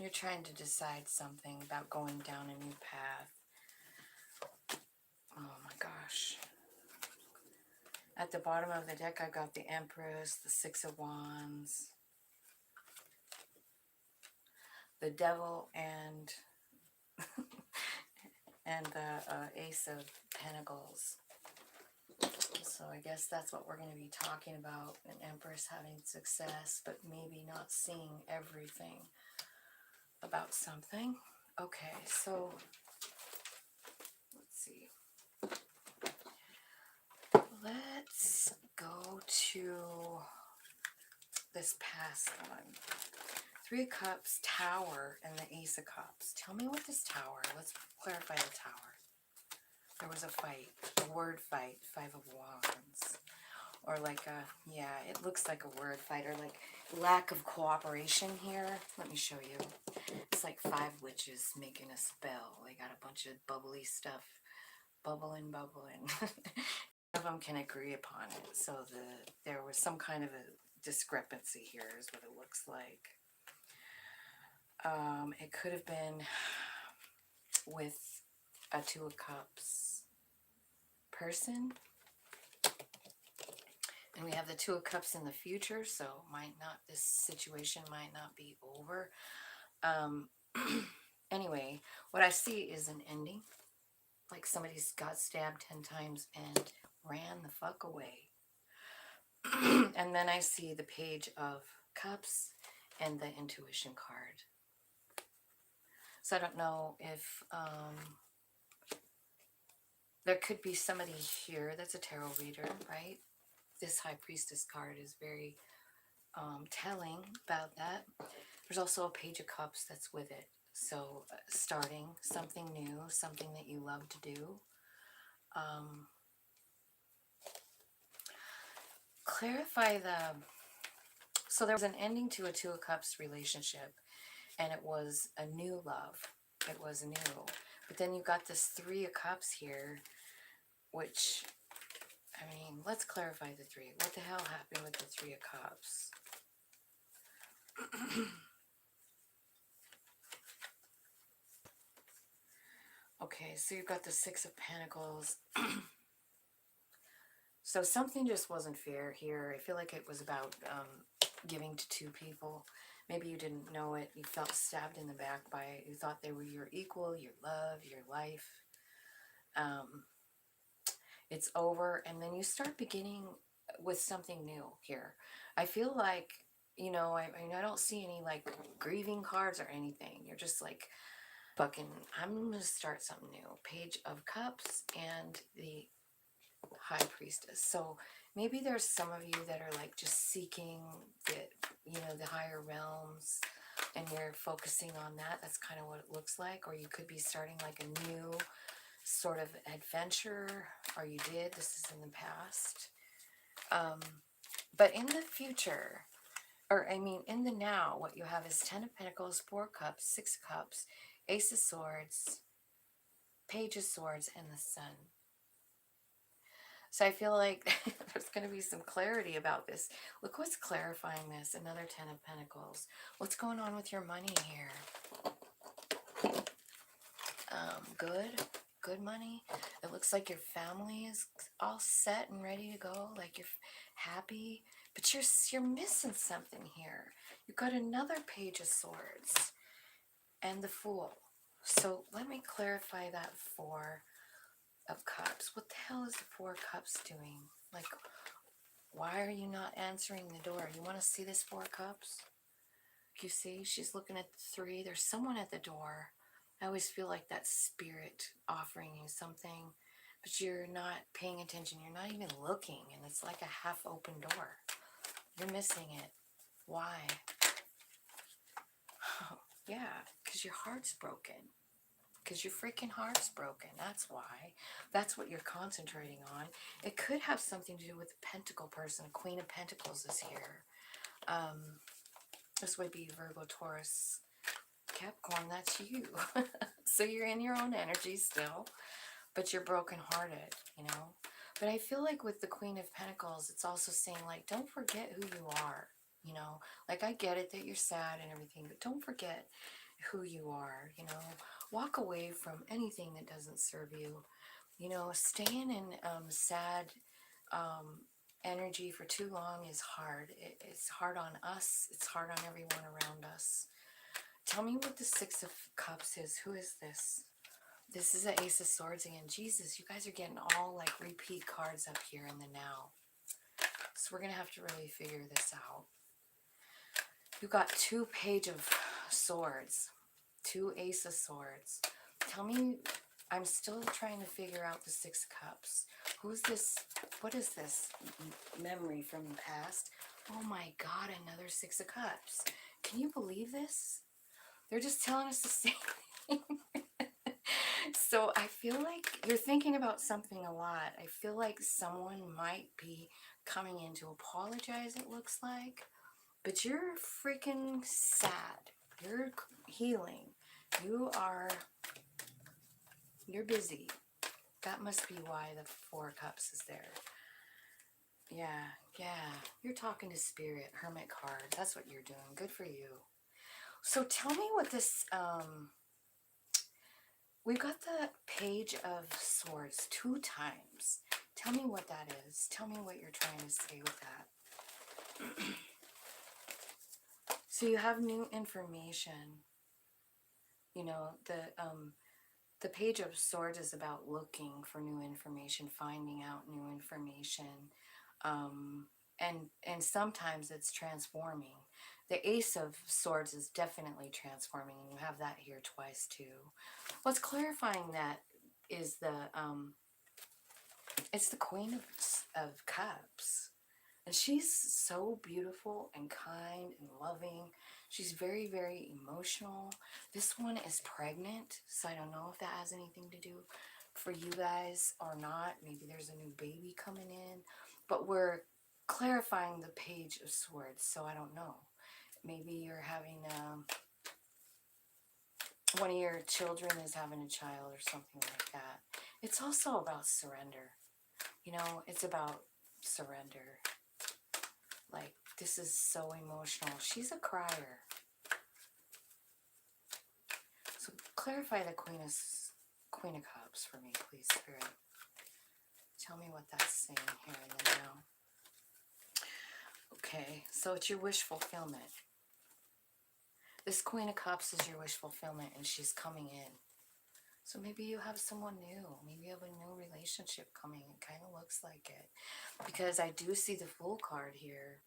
You're trying to decide something about going down a new path. Oh my gosh. At the bottom of the deck, I got the Empress, the Six of Wands, the Devil, and the Ace of Pentacles. So I guess that's what we're going to be talking about. An Empress having success, but maybe not seeing everything about something. Okay, so let's see. Let's go to this past one. Three of Cups, Tower, and the Ace of Cups. Tell me what this Tower, let's clarify the Tower. There was a fight, a word fight, Five of Wands. Or like a, yeah, it looks like a word fight, or like lack of cooperation here. Let me show you. It's like five witches making a spell. They got a bunch of bubbly stuff, bubbling. None of them can agree upon it. So there was some kind of a discrepancy here is what it looks like. It could have been with a Two of Cups person. And we have the Two of Cups in the future, so this situation might not be over. Anyway, what I see is an ending. Like somebody's got stabbed 10 times and ran the fuck away. And then I see the Page of Cups and the Intuition card. So I don't know if there could be somebody here that's a tarot reader, right? This High Priestess card is very telling about that. There's also a Page of Cups that's with it. So starting something new, something that you love to do. Clarify so there was an ending to a Two of Cups relationship, and it was a new love. It was new. But then you got this Three of Cups here, which, I mean, let's clarify the three. What the hell happened with the Three of Cups? Okay, so you've got the Six of Pentacles. So something just wasn't fair here. I feel like it was about giving to two people. Maybe you didn't know it. You felt stabbed in the back by it. You thought they were your equal, your love, your life. It's over, and then you start beginning with something new here. I feel like, you know, I mean, I don't see any like grieving cards or anything. You're just like, fucking, I'm gonna start something new. Page of Cups and the High Priestess. So maybe there's some of you that are like just seeking the, you know, the higher realms, and you're focusing on that. That's kind of what it looks like. Or you could be starting like a new sort of adventure, or you did. This is in the past. But in the future, or I mean in the now, what you have is Ten of Pentacles, Four of Cups, Six of Cups, Ace of Swords, Page of Swords, and the Sun. So I feel like there's going to be some clarity about this. Look what's clarifying this. Another Ten of Pentacles. What's going on with your money here? Good money. It looks like your family is all set and ready to go. Like you're happy, but you're missing something here. You've got another Page of Swords and the Fool. So let me clarify that Four of Cups. What the hell is the Four of Cups doing? Like, why are you not answering the door? You want to see this Four of Cups? You see, she's looking at the three. There's someone at the door. I always feel like that spirit offering you something, but you're not paying attention. You're not even looking, and it's like a half open door. You're missing it. Why? Oh, yeah, because your heart's broken. Because your freaking heart's broken. That's why. That's what you're concentrating on. It could have something to do with the Pentacle person. Queen of Pentacles is here. This would be Virgo, Taurus, Capricorn. That's you. So you're in your own energy still, but you're brokenhearted, you know. But I feel like with the Queen of Pentacles, it's also saying like, don't forget who you are. You know, like I get it that you're sad and everything, but don't forget who you are, you know. Walk away from anything that doesn't serve you. You know, staying in sad um, energy for too long is hard. It's hard on us. It's hard on everyone around us. Tell me what the Six of Cups is. Who is this? This is the Ace of Swords again. Jesus, you guys are getting all like repeat cards up here in the now. So we're going to have to really figure this out. You got 2 Page of Swords, 2 Ace of Swords. Tell me, I'm still trying to figure out the 6 Cups. Who's this? What is this? Memory from the past? Oh my God, another 6 of Cups. Can you believe this? They're just telling us the same thing. So I feel like you're thinking about something a lot. I feel like someone might be coming in to apologize, it looks like. But you're freaking sad. You're healing. You're busy. That must be why the 4 Cups is there. Yeah. You're talking to Spirit, Hermit card. That's what you're doing. Good for you. So tell me what this, we've got the Page of Swords 2 times. Tell me what that is. Tell me what you're trying to say with that. So you have new information. You know, the Page of Swords is about looking for new information, finding out new information, and sometimes it's transforming. The Ace of Swords is definitely transforming, and you have that here twice too. What's clarifying that is it's the Queen of Cups. And she's so beautiful and kind and loving. She's very, very emotional. This one is pregnant, so I don't know if that has anything to do for you guys or not. Maybe there's a new baby coming in. But we're clarifying the Page of Swords, so I don't know. Maybe you're having one of your children is having a child or something like that. It's also about surrender. You know, it's about surrender. Like, this is so emotional. She's a crier. So clarify the Queen of Cups for me, please, Spirit. Tell me what that's saying here in the now. Okay, so it's your wish fulfillment. This Queen of Cups is your wish fulfillment, and she's coming in. So maybe you have someone new. Maybe you have a new relationship coming. It kind of looks like it. Because I do see the Fool card here.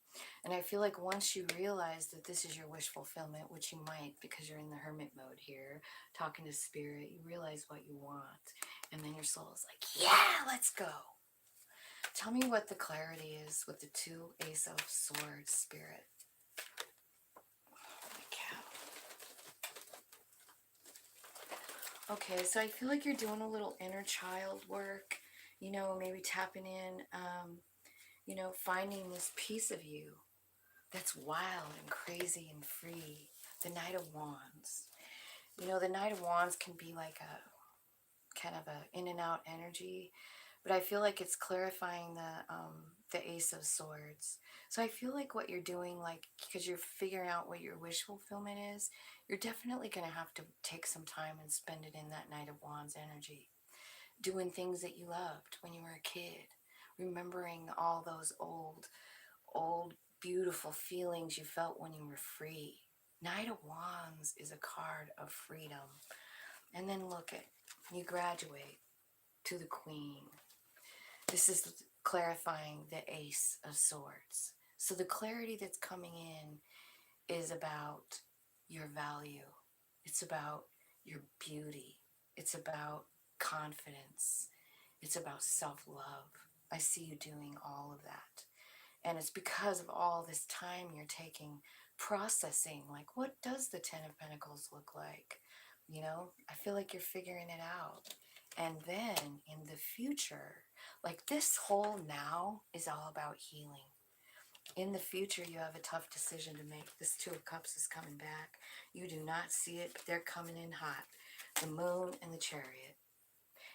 And I feel like once you realize that this is your wish fulfillment, which you might because you're in the hermit mode here, talking to Spirit, you realize what you want. And then your soul is like, yeah, let's go. Tell me what the clarity is with the 2 Ace of Swords, Spirit. Holy cow. Okay, so I feel like you're doing a little inner child work, you know, maybe tapping in, you know, finding this piece of you that's wild and crazy and free. The Knight of Wands. You know, the Knight of Wands can be like a kind of a in and out energy, but I feel like it's clarifying the Ace of Swords. So I feel like what you're doing, like, because you're figuring out what your wish fulfillment is, you're definitely going to have to take some time and spend it in that Knight of Wands energy. Doing things that you loved when you were a kid. Remembering all those old, beautiful feelings you felt when you were free. Knight of Wands is a card of freedom. And then look at, you graduate to the Queen. This is clarifying the Ace of Swords. So the clarity that's coming in is about your value. It's about your beauty. It's about confidence. It's about self-love. I see you doing all of that. And it's because of all this time you're taking processing, like, what does the 10 of Pentacles look like? You know, I feel like you're figuring it out. And then in the future, like this whole now is all about healing. In the future, you have a tough decision to make. This 2 of Cups is coming back. You do not see it, but they're coming in hot. The Moon and the Chariot.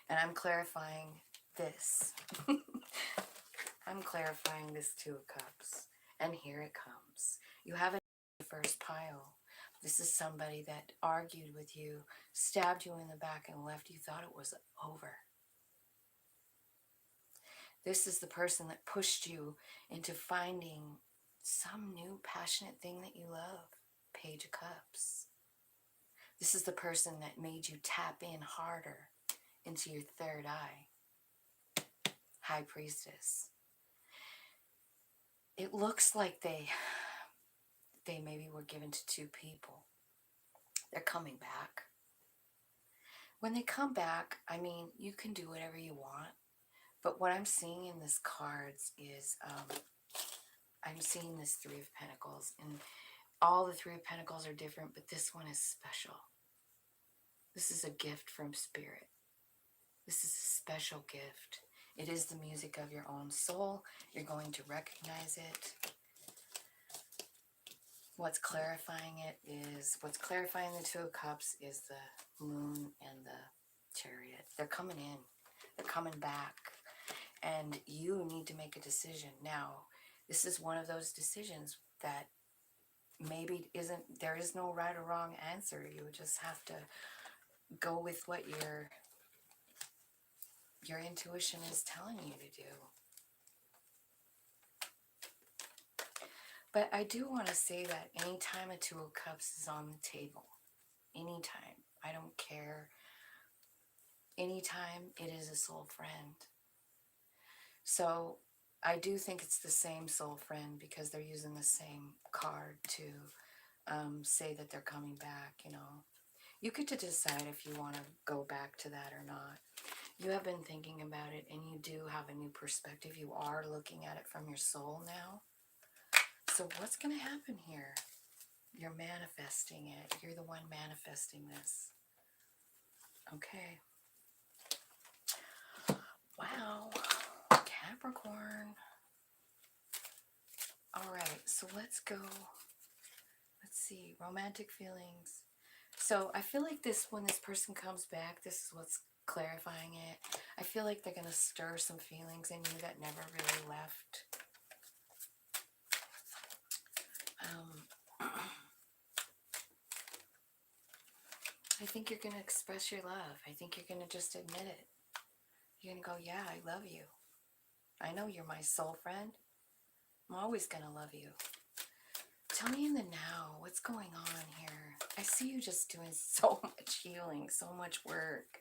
And I'm clarifying this. I'm clarifying this 2 of Cups. And here it comes. You have it in the first pile. This is somebody that argued with you, stabbed you in the back and left. You thought it was over. This is the person that pushed you into finding some new passionate thing that you love. Page of Cups. This is the person that made you tap in harder into your third eye. High Priestess. It looks like they maybe were given to two people. They're coming back. When they come back, I mean, you can do whatever you want. But what I'm seeing in this cards is I'm seeing this Three of Pentacles. And all the Three of Pentacles are different, but this one is special. This is a gift from Spirit. This is a special gift. It is the music of your own soul. You're going to recognize it. What's clarifying the Two of Cups is the Moon and the Chariot. They're coming in. They're coming back. And you need to make a decision. Now, this is one of those decisions that maybe there is no right or wrong answer. You would just have to go with what your intuition is telling you to do. But I do want to say that anytime a Two of Cups is on the table, anytime, I don't care, anytime it is a soul friend. So I do think it's the same soul friend because they're using the same card to say that they're coming back, you know. You get to decide if you want to go back to that or not. You have been thinking about it and you do have a new perspective. You are looking at it from your soul now. So what's going to happen here? You're manifesting it. You're the one manifesting this. Okay. Wow. Capricorn. All right. So let's go. Let's see. Romantic feelings. So I feel like when this person comes back, this is what's clarifying it. I feel like they're going to stir some feelings in you that never really left. I think you're going to express your love. I think you're going to just admit it. You're going to go, yeah, I love you. I know you're my soul friend. I'm always going to love you. Tell me in the now, what's going on here? I see you just doing so much healing, so much work.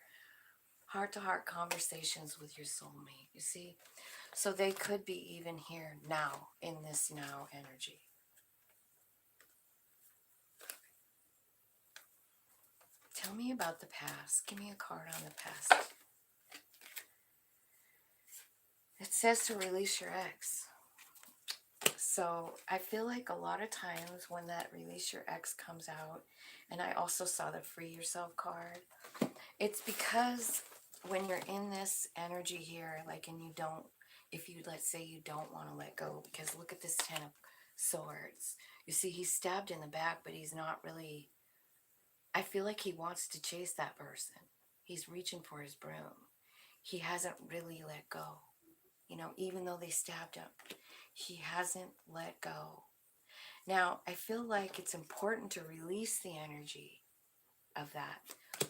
Heart-to-heart conversations with your soulmate, you see? So they could be even here now, in this now energy. Tell me about the past. Give me a card on the past. It says to release your ex. So I feel like a lot of times when that release your ex comes out, and I also saw the free yourself card, it's because when you're in this energy here, like, and you don't, let's say you don't want to let go, because look at this Ten of Swords. You see, he's stabbed in the back, but he's not really, I feel like he wants to chase that person. He's reaching for his broom. He hasn't really let go. You know, even though they stabbed him, he hasn't let go. Now, I feel like it's important to release the energy of that.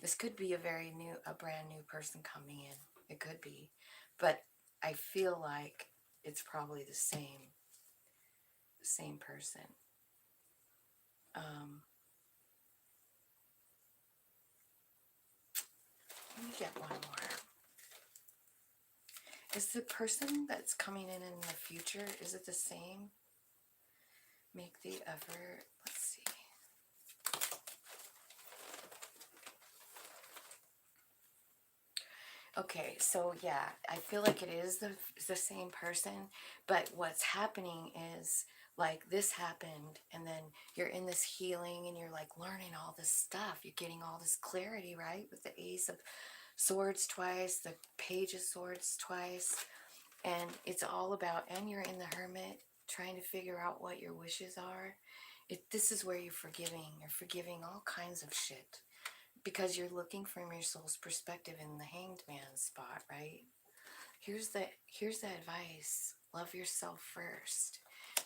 This could be a brand new person coming in. It could be. But I feel like it's probably the same person. Let me get one more. Is the person that's coming in the future, is it the same? Make the effort. Let's see. Okay, so yeah, I feel like it is the same person, but what's happening is, like, this happened, and then you're in this healing, and you're, like, learning all this stuff. You're getting all this clarity, right? With the Ace of Swords twice, the Page of Swords twice, and it's all about, and you're in the Hermit, trying to figure out what your wishes are. This is where you're forgiving all kinds of shit. Because you're looking from your soul's perspective in the Hanged Man spot, right? Here's the advice. Love yourself first.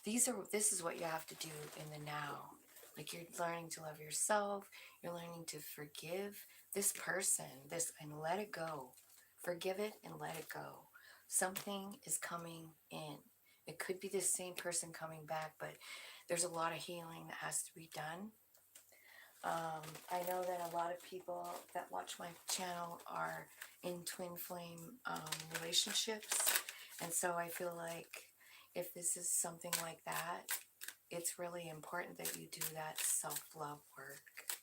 This is what you have to do in the now. Like, you're learning to love yourself, you're learning to forgive this person, and let it go. Forgive it and let it go. Something is coming in. It could be the same person coming back, but there's a lot of healing that has to be done. I know that a lot of people that watch my channel are in twin flame relationships, and so I feel like if this is something like that, it's really important that you do that self-love work.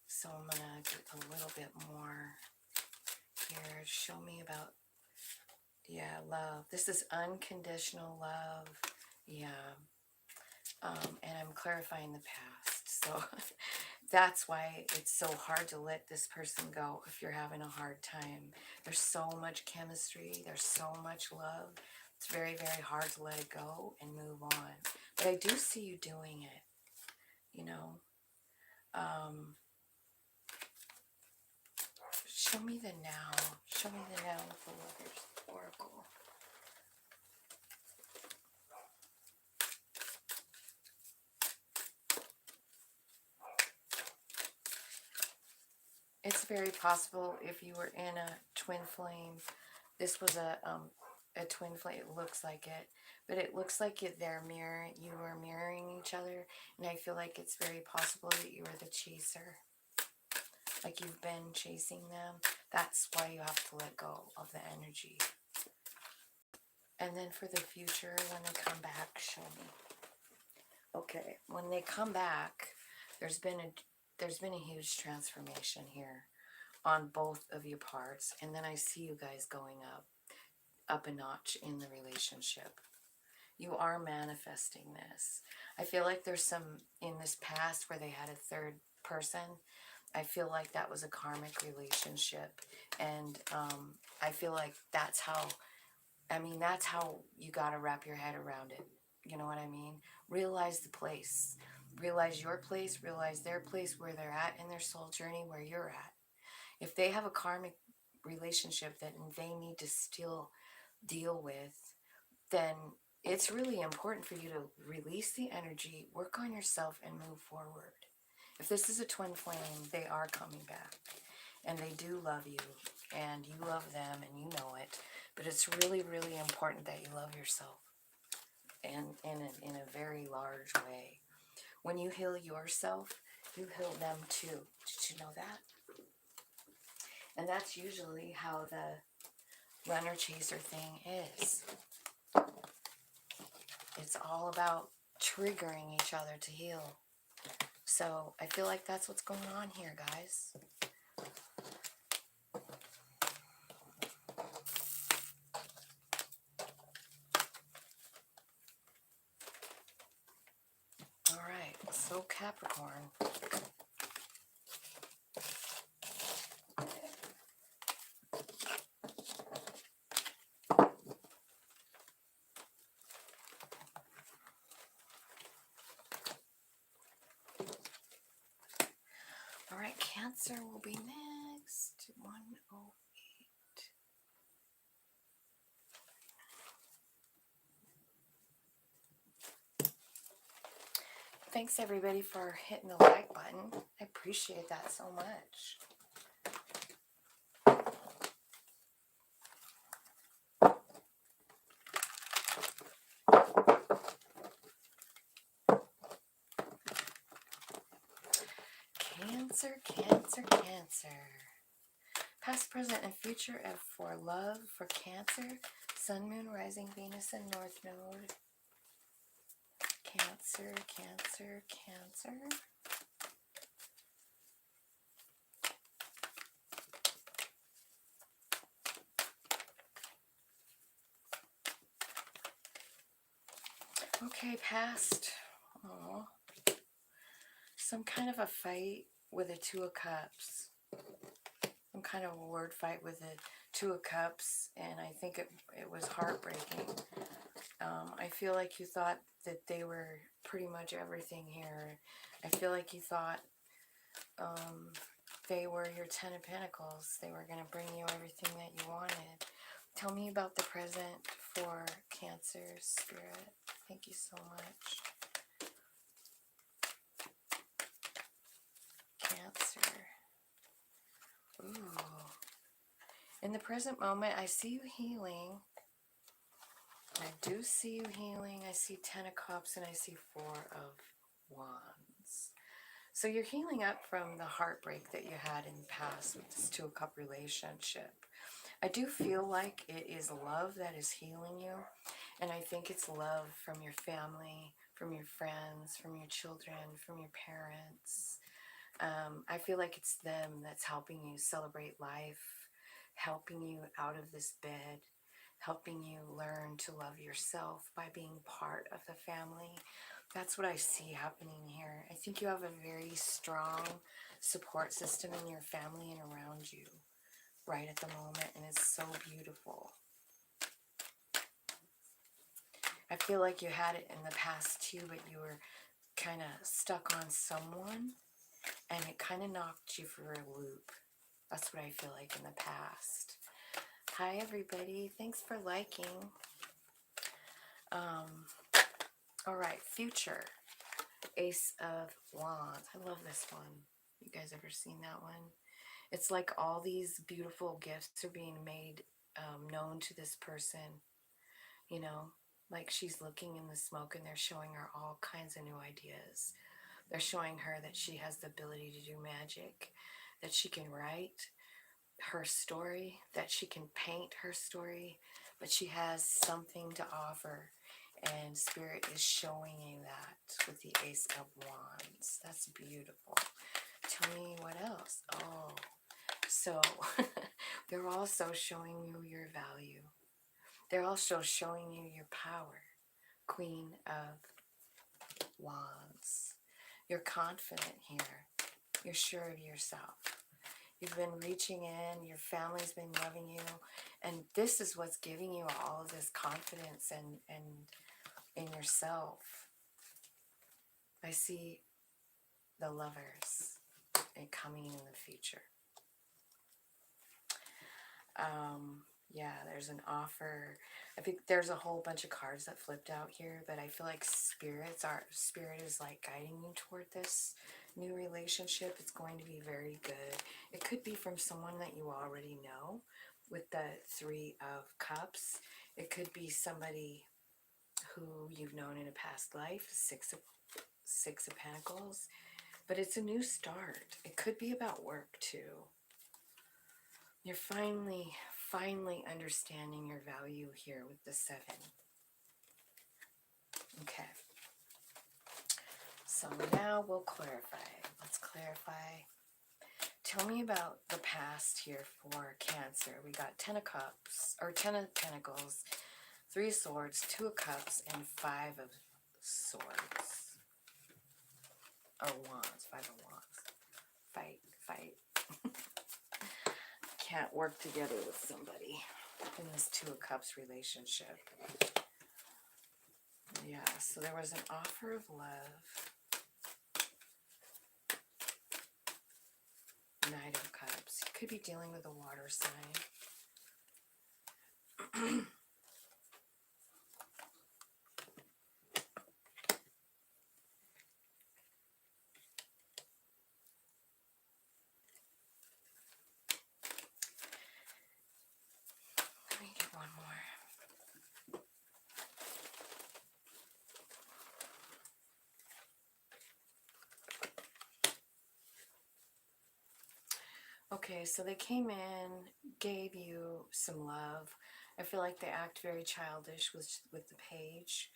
So I'm gonna get a little bit more here. Show me about, yeah, love. This is unconditional love. Yeah. And I'm clarifying the past. So that's why it's so hard to let this person go if you're having a hard time. There's so much chemistry. There's so much love. It's very, very hard to let it go and move on. But I do see you doing it, you know. Show me the now. Show me the now with the Lover's Oracle. It's very possible if you were in a twin flame. This was a twin flame. It looks like it, but it looks like you were mirroring each other, and I feel like it's very possible that you were the chaser. Like, you've been chasing them. That's why you have to let go of the energy. And then for the future, when they come back, show me. Okay, when they come back, there's been a huge transformation here on both of your parts, and then I see you guys going up a notch in the relationship. You are manifesting this. I feel like there's some in this past where they had a third person. I feel like that was a karmic relationship, and I feel like that's how you got to wrap your head around it. You know what I mean? Realize the place. Realize your place. Realize their place, where they're at in their soul journey, where you're at. If they have a karmic relationship that they need to still deal with, then it's really important for you to release the energy, work on yourself, and move forward. If this is a twin flame, they are coming back. And they do love you, and you love them, and you know it. But it's really, really important that you love yourself, and in a very large way. When you heal yourself, you heal them too. Did you know that? And that's usually how the runner-chaser thing is. It's all about triggering each other to heal. So I feel like that's what's going on here, guys. All right, so Capricorn. All right, Cancer will be next. 108. Thanks everybody for hitting the like button. I appreciate that so much. Cancer, Cancer, Cancer. Past, present, and future for love for Cancer. Sun, Moon, Rising, Venus, and North Node. Cancer, Cancer, Cancer. Okay, past. Oh, some kind of a fight with a Two of Cups. Some kind of a word fight with the Two of Cups, and I think it was heartbreaking. I feel like you thought that they were pretty much everything here. I feel like you thought they were your Ten of Pentacles. They were going to bring you everything that you wanted. Tell me about the present for Cancer, Spirit. Thank you so much. Cancer. Ooh. In the present moment, I see you healing. I do see you healing. I see 10 of Cups and I see 4 of Wands. So you're healing up from the heartbreak that you had in the past with this 2 of Cup relationship. I do feel like it is love that is healing you. And I think it's love from your family, from your friends, from your children, from your parents. I feel like it's them that's helping you celebrate life, helping you out of this bed, helping you learn to love yourself by being part of the family. That's what I see happening here. I think you have a very strong support system in your family and around you right at the moment, and it's so beautiful. I feel like you had it in the past too, but you were kind of stuck on someone, and it kind of knocked you for a loop. That's what I feel like in the past. Hi, everybody. Thanks for liking. All right, future. Ace of Wands. I love this one. You guys ever seen that one? It's like all these beautiful gifts are being made known to this person. You know, like she's looking in the smoke and they're showing her all kinds of new ideas. They're showing her that she has the ability to do magic, that she can write her story, that she can paint her story, but she has something to offer. And Spirit is showing you that with the Ace of Wands. That's beautiful. Tell me what else. Oh, so they're also showing you your value. They're also showing you your power. Queen of Wands. You're confident here. You're sure of yourself. You've been reaching in. Your family's been loving you. And this is what's giving you all of this confidence and in yourself. I see the Lovers and coming in the future. Yeah, there's an offer. I think there's a whole bunch of cards that flipped out here, but I feel like Spirit is like guiding you toward this new relationship. It's going to be very good. It could be from someone that you already know with the 3 of Cups. It could be somebody who you've known in a past life, Six of Pentacles. But it's a new start. It could be about work too. You're finally understanding your value here with the 7. Okay. So now we'll clarify. Let's clarify. Tell me about the past here for Cancer. We got 10 of Cups, or 10 of Pentacles, 3 of Swords, 2 of Cups, and 5 of Swords. Or Wands, 5 of Wands. Fight. Can't work together with somebody in this 2 of Cups relationship. Yeah, so there was an offer of love. Knight of Cups. You could be dealing with a water sign. Let me get one more. Okay, so they came in, gave you some love. I feel like they act very childish with the Page,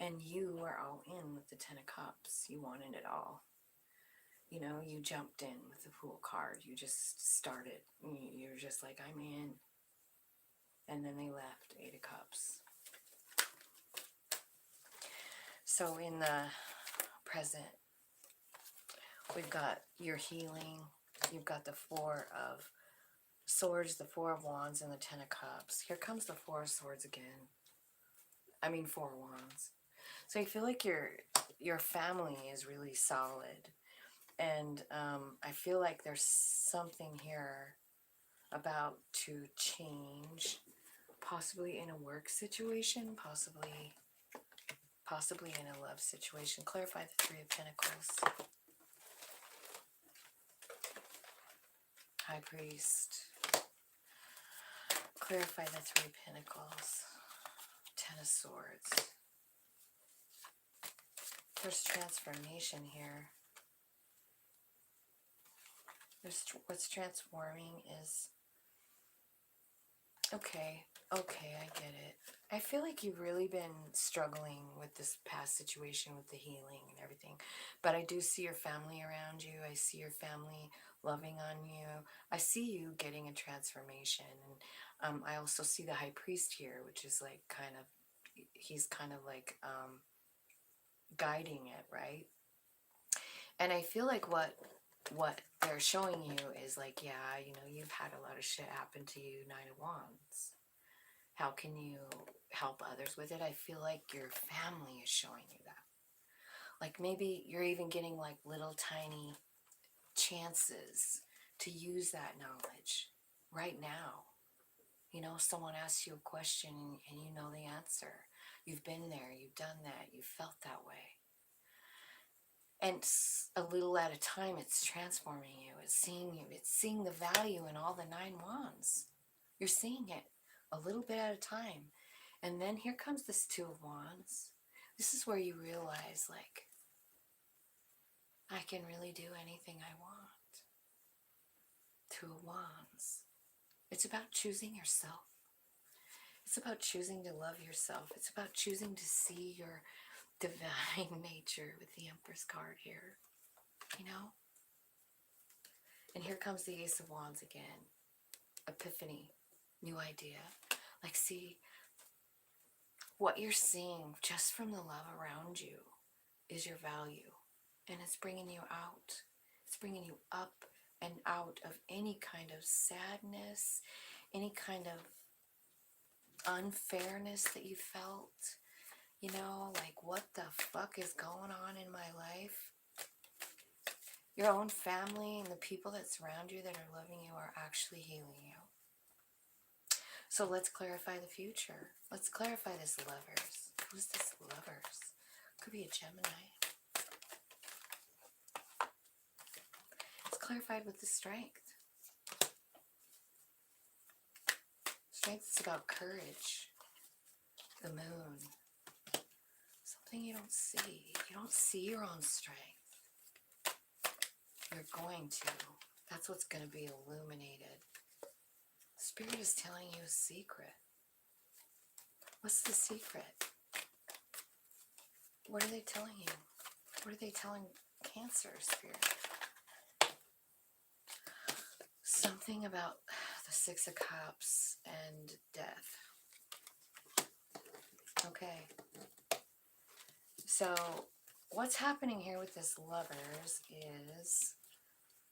and you were all in with the 10 of Cups. You wanted it all. You know, you jumped in with the Fool card. You just started. You're just like, I'm in. And then they left, 8 of Cups. So in the present, we've got your healing. You've got the 4 of Swords, the 4 of Wands, and the 10 of Cups. Here comes the 4 of Swords again. I mean 4 of Wands. So you feel like your family is really solid. And I feel like there's something here about to change, possibly in a work situation, possibly possibly in a love situation. Clarify the Three of Pentacles. High Priest. Clarify the Three of Pentacles. Ten of Swords. There's transformation here. What's transforming is... Okay, I get it. I feel like you've really been struggling with this past situation with the healing and everything. But I do see your family around you. I see your family loving on you. I see you getting a transformation. And I also see the High Priest here, which is like he's kind of like guiding it, right? And I feel like what they're showing you is like, yeah, you know, you've had a lot of shit happen to you, Nine of Wands. How can you help others with it? I feel like your family is showing you that. Like maybe you're even getting like little tiny chances to use that knowledge right now. You know, someone asks you a question and you know the answer. You've been there, you've done that, you've felt that way. And a little at a time, it's transforming you. It's seeing the value in all the Nine Wands. You're seeing it a little bit at a time. And then here comes this Two of Wands. This is where you realize, like, I can really do anything I want. Two of Wands. It's about choosing yourself. It's about choosing to love yourself. It's about choosing to see your divine nature with the Empress card here. You know? And here comes the Ace of Wands again. Epiphany. New idea. Like, see, what you're seeing just from the love around you is your value. And it's bringing you out. It's bringing you up and out of any kind of sadness, any kind of unfairness that you felt. You know, like, what the fuck is going on in my life? Your own family and the people that surround you that are loving you are actually healing you. So let's clarify the future. Let's clarify this Lovers. Who's this Lovers? Could be a Gemini. It's clarified with the Strength. Strength is about courage. The Moon. Something you don't see. You don't see your own strength. You're going to. That's what's going to be illuminated. Spirit is telling you a secret. What's the secret? What are they telling you? What are they telling Cancer, Spirit? Something about the Six of Cups and death. Okay. So what's happening here with this Lovers is,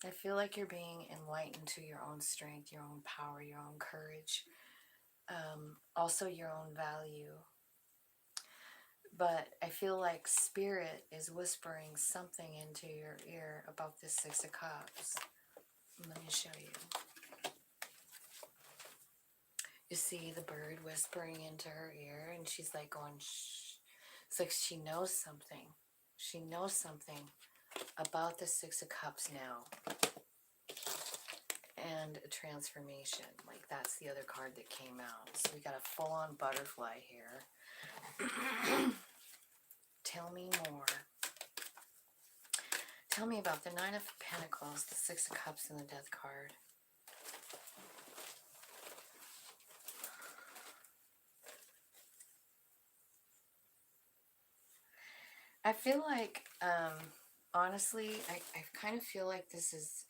I feel like you're being enlightened to your own strength, your own power, your own courage, also your own value. But I feel like Spirit is whispering something into your ear about this Six of Cups. Let me show you. You see the bird whispering into her ear, and she's like going, shh. It's like she knows something. She knows something about the Six of Cups now. And a transformation. Like, that's the other card that came out. So we got a full-on butterfly here. Tell me more. Tell me about the Nine of Pentacles, the Six of Cups, and the Death card. I feel like, honestly, I kind of feel like this is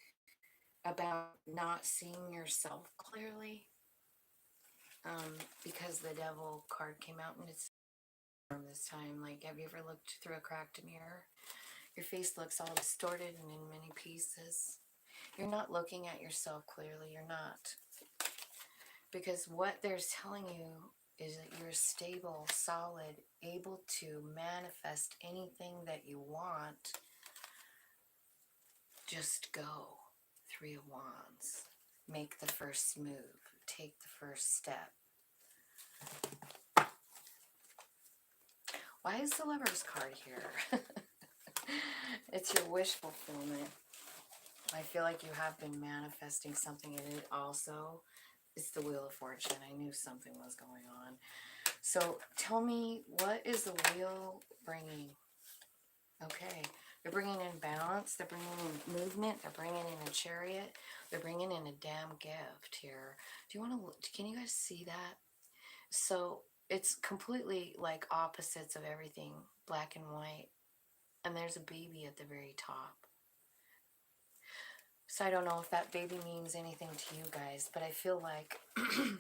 about not seeing yourself clearly. Because the Devil card came out and it's this time. Like, have you ever looked through a cracked mirror? Your face looks all distorted and in many pieces. You're not looking at yourself clearly. You're not. Because what they're telling you is that you're stable, solid, able to manifest anything that you want. Just go. Three of Wands. Make the first move. Take the first step. Why is the Lover's card here? It's your wish fulfillment. I feel like you have been manifesting something, and it also is the Wheel of Fortune. I knew something was going on. So tell me, what is the wheel bringing? Okay, they're bringing in balance, they're bringing in movement, they're bringing in a chariot, they're bringing in a damn gift here. Do you want to look? Can you guys see that? So it's completely like opposites of everything, black and white. And there's a baby at the very top. So I don't know if that baby means anything to you guys, but I feel like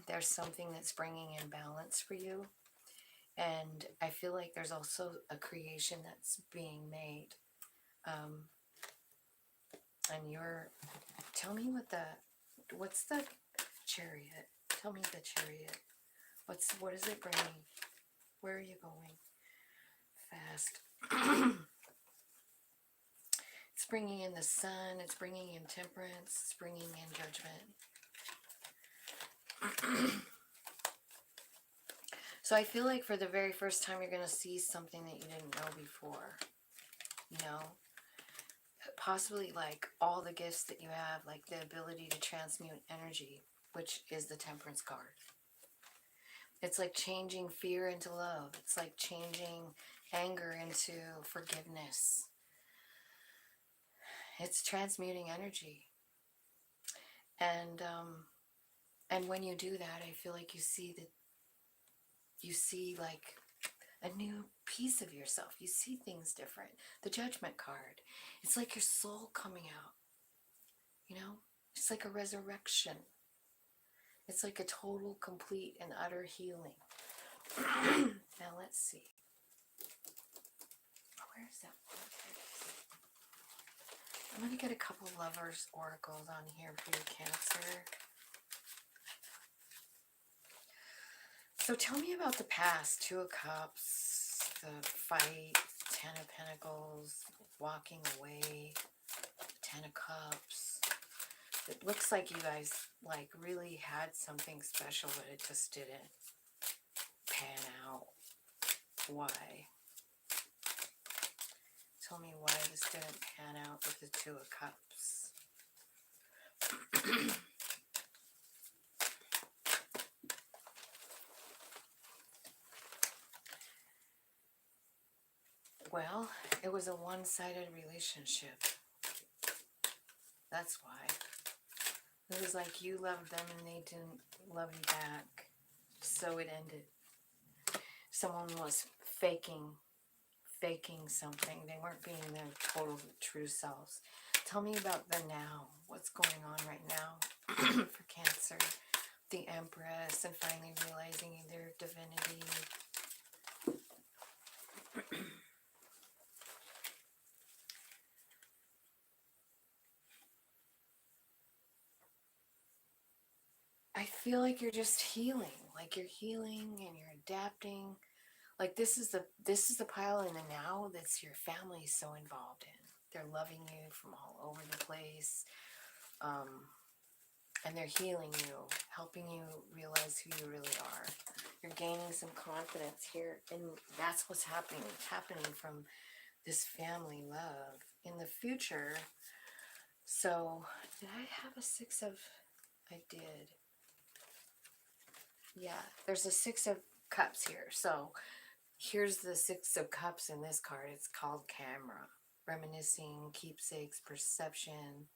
there's something that's bringing in balance for you. And I feel like there's also a creation that's being made. And tell me what's the chariot? Tell me the chariot. What is it bringing? Where are you going? Fast. It's bringing in the sun. It's bringing in temperance. It's bringing in judgment. So I feel like for the very first time, you're going to see something that you didn't know before. You know? Possibly like all the gifts that you have, like the ability to transmute energy, which is the Temperance card. It's like changing fear into love. It's like changing anger into forgiveness. It's transmuting energy. And when you do that, I feel like you see like a new piece of yourself. You see things different. The Judgment card. It's like your soul coming out. You know? It's like a resurrection. It's like a total, complete, and utter healing. Now let's see. Where is that? I'm going to get a couple Lovers oracles on here for you, Cancer. So tell me about the past. 2 of Cups, the fight, 10 of Pentacles, walking away, 10 of Cups. It looks like you guys like really had something special, but it just didn't pan out. Why? Tell me why this didn't pan out with the 2 of Cups. Well, it was a one-sided relationship. That's why. It was like you loved them and they didn't love you back. So it ended. Someone was faking something. They weren't being their total true selves. Tell me about the now. What's going on right now for Cancer? The Empress, and finally realizing their divinity. I feel like you're just healing. Like you're healing and you're adapting. Like this is the pile in the now that's your family so involved in. They're loving you from all over the place. And they're healing you, helping you realize who you really are. You're gaining some confidence here, and that's what's happening. It's happening from this family love in the future. So, did I have a 6 of... I did. Yeah, there's a 6 of Cups here. So, here's the 6 of Cups in this card. It's called Camera. Reminiscing, keepsakes, perception,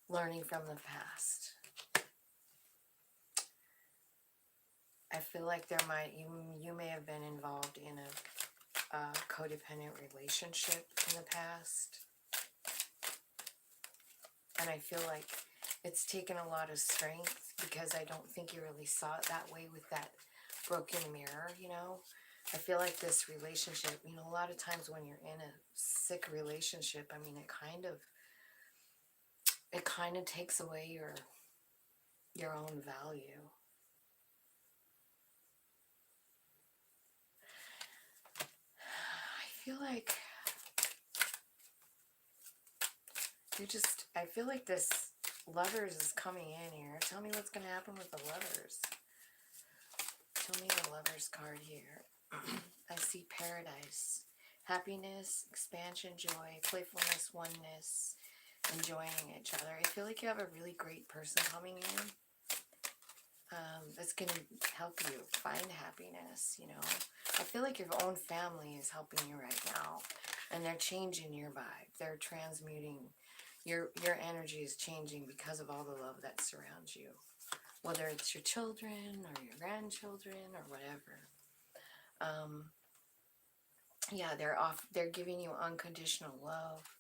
learning from the past. I feel like you may have been involved in a codependent relationship in the past. And I feel like it's taken a lot of strength because I don't think you really saw it that way with that broken mirror, you know? I feel like this relationship, you know, a lot of times when you're in a sick relationship, I mean, it kind of takes away your own value. I feel like I feel like this Lovers is coming in here. Tell me what's going to happen with the Lovers. Tell me the Lovers card here. I see paradise, happiness, expansion, joy, playfulness, oneness, enjoying each other. I feel like you have a really great person coming in that's going to help you find happiness, you know. I feel like your own family is helping you right now, and they're changing your vibe. They're transmuting. Your energy is changing because of all the love that surrounds you, whether it's your children or your grandchildren or whatever. Yeah, they're giving you unconditional love,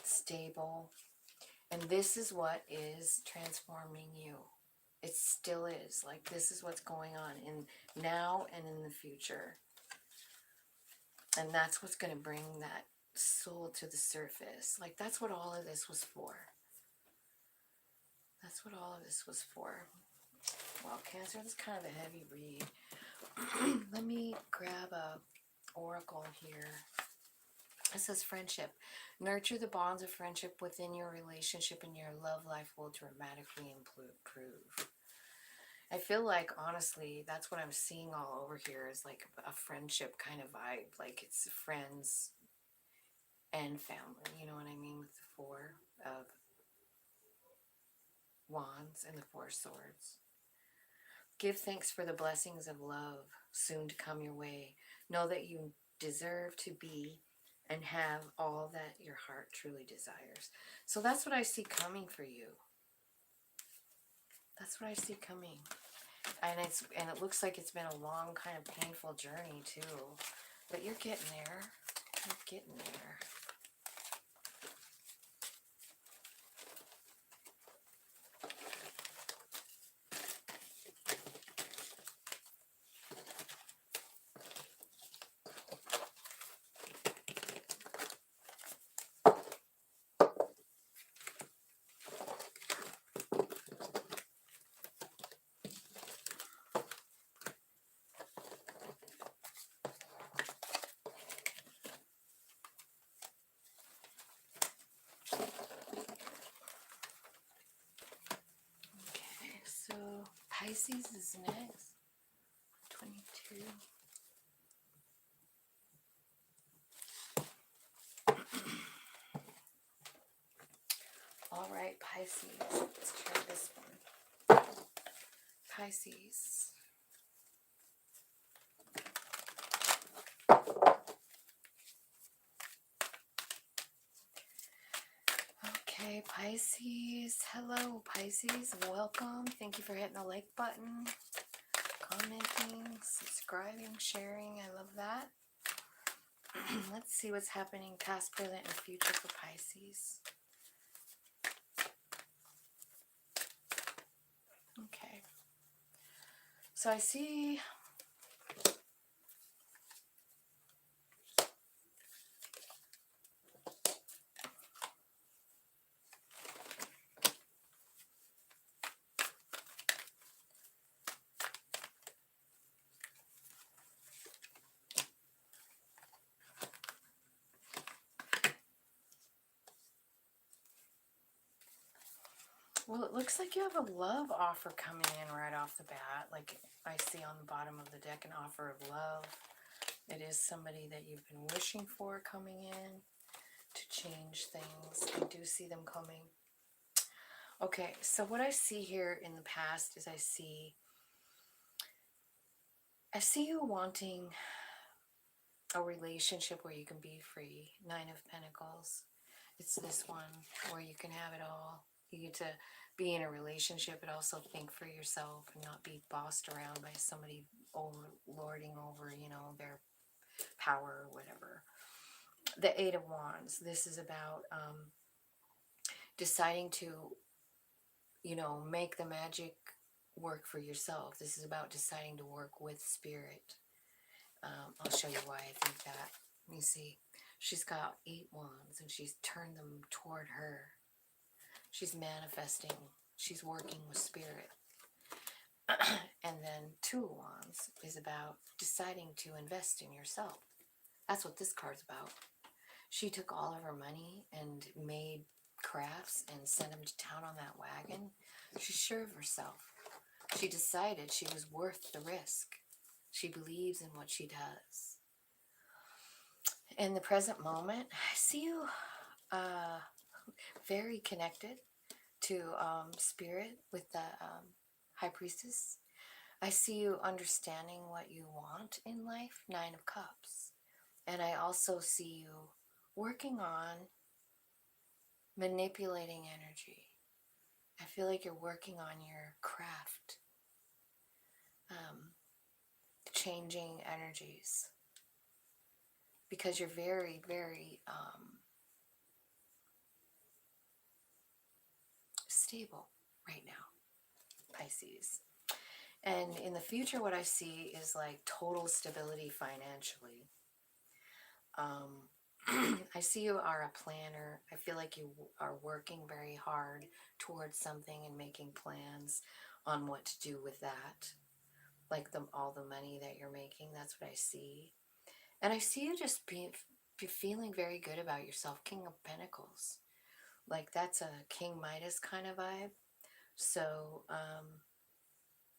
stable, and this is what is transforming you. It still is. Like, this is what's going on in now and in the future. And that's what's going to bring that soul to the surface. Like, that's what all of this was for. That's what all of this was for. Well, Cancer, this is kind of a heavy read. Let me grab a oracle here. It says friendship. Nurture the bonds of friendship within your relationship, and your love life will dramatically improve. I feel like, honestly, that's what I'm seeing all over here is like a friendship kind of vibe. Like, it's friends and family. You know what I mean? With the Four of Wands and the Four Swords. Give thanks for the blessings of love soon to come your way. Know that you deserve to be and have all that your heart truly desires. So that's what I see coming for you. That's what I see coming. And it looks like it's been a long, kind of painful journey too. But you're getting there. You're getting there. Okay, so Pisces is next. 22. All right, Pisces. Let's try this one. Pisces. Okay, Pisces. Hello, Pisces. Welcome. Thank you for hitting the like button, commenting, subscribing, sharing. I love that. Let's see what's happening past, present, and future for Pisces. Okay. So I see well, it looks like you have a love offer coming in right off the bat. Like, I see on the bottom of the deck an offer of love. It is somebody that you've been wishing for coming in to change things. I do see them coming. Okay, so what I see here in the past is I see you wanting a relationship where you can be free. Nine of Pentacles. It's this one where you can have it all. You get to be in a relationship, but also think for yourself and not be bossed around by somebody lording over, you know, their power or whatever. The Eight of Wands. This is about deciding to, you know, make the magic work for yourself. This is about deciding to work with spirit. I'll show you why I think that. Let me see. She's got 8 wands and she's turned them toward her. She's manifesting. She's working with spirit. And then 2 of wands is about deciding to invest in yourself. That's what this card's about. She took all of her money and made crafts and sent them to town on that wagon. She's sure of herself. She decided she was worth the risk. She believes in what she does. In the present moment, I see you very connected to spirit with the high priestess. I see you understanding what you want in life, Nine of Cups. And I also see you working on manipulating energy. I feel like you're working on your craft, changing energies, because you're very, very stable right now, Pisces. And in the future, what I see is like total stability financially. I see you are a planner. I feel like you are working very hard towards something and making plans on what to do with that. Like all the money that you're making, that's what I see. And I see you just be feeling very good about yourself. King of Pentacles. Like that's a King Midas kind of vibe. So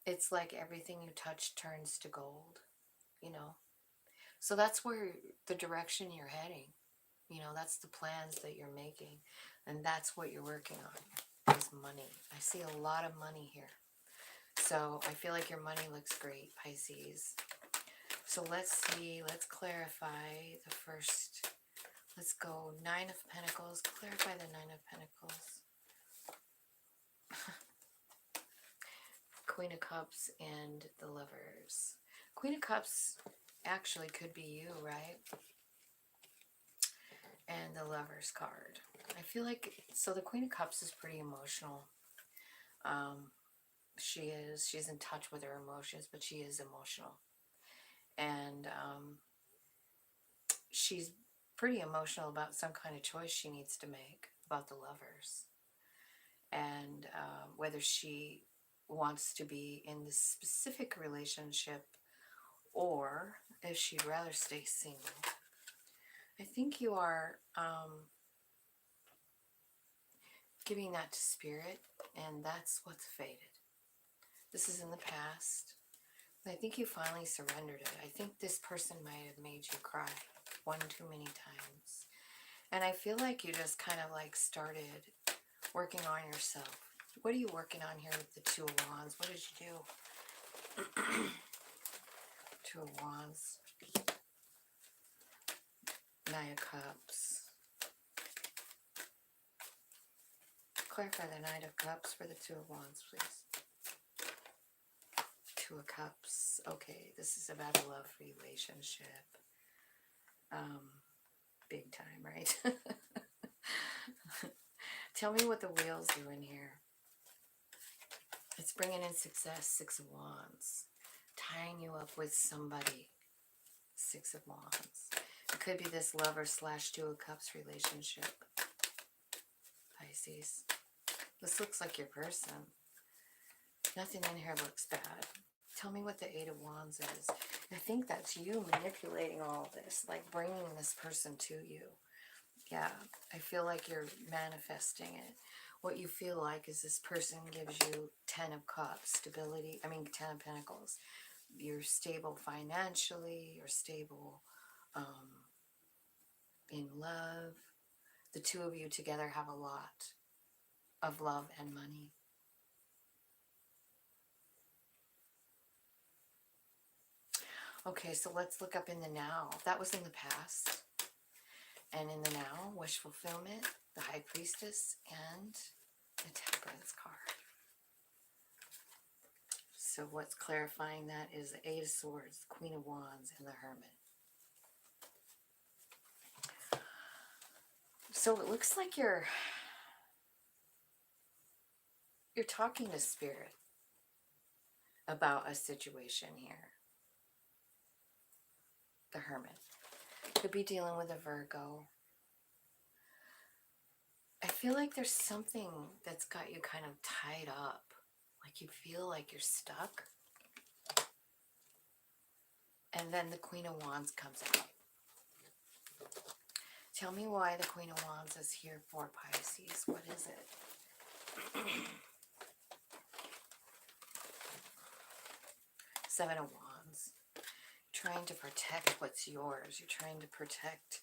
it's like everything you touch turns to gold, you know. So that's where the direction you're heading. You know, that's the plans that you're making. And that's what you're working on, is money. I see a lot of money here. So I feel like your money looks great, Pisces. So let's see, let's clarify the first. Let's go Nine of Pentacles. Clarify the Nine of Pentacles. Queen of Cups and the Lovers. Queen of Cups actually could be you, right? And the Lovers card. I feel like, so the Queen of Cups is pretty emotional. She's in touch with her emotions, but she is emotional. And she's pretty emotional about some kind of choice she needs to make about the Lovers. And whether she wants to be in this specific relationship or if she'd rather stay single. I think you are giving that to spirit, and that's what's faded. This is in the past. I think you finally surrendered it. I think this person might have made you cry one too many times. And I feel like you just kind of like started working on yourself. What are you working on here with the Two of Wands? What did you do? Two of Wands. Nine of Cups. Clarify the Nine of Cups for the Two of Wands, please. Two of Cups. Okay, this is about a love relationship. Big time, right? Tell me what the wheel's doing here. It's bringing in success. Six of Wands. Tying you up with somebody. Six of Wands. It could be this lover / Two of Cups relationship. Pisces. This looks like your person. Nothing in here looks bad. Tell me what the Eight of Wands is. I think that's you manipulating all this, like bringing this person to you. Yeah, I feel like you're manifesting it. What you feel like is this person gives you 10 of Cups, stability, 10 of Pentacles. You're stable financially, you're stable in love. The two of you together have a lot of love and money. Okay, so let's look up in the now. That was in the past. And in the now, wish fulfillment, the High Priestess, and the Temperance card. So what's clarifying that is the Eight of Swords, the Queen of Wands, and the Hermit. So it looks like you're talking to Spirit about a situation here. The Hermit. Could be dealing with a Virgo. I feel like there's something that's got you kind of tied up. Like you feel like you're stuck. And then the Queen of Wands comes out. Tell me why the Queen of Wands is here for Pisces. What is it? Seven of Wands. trying to protect what's yours. You're trying to protect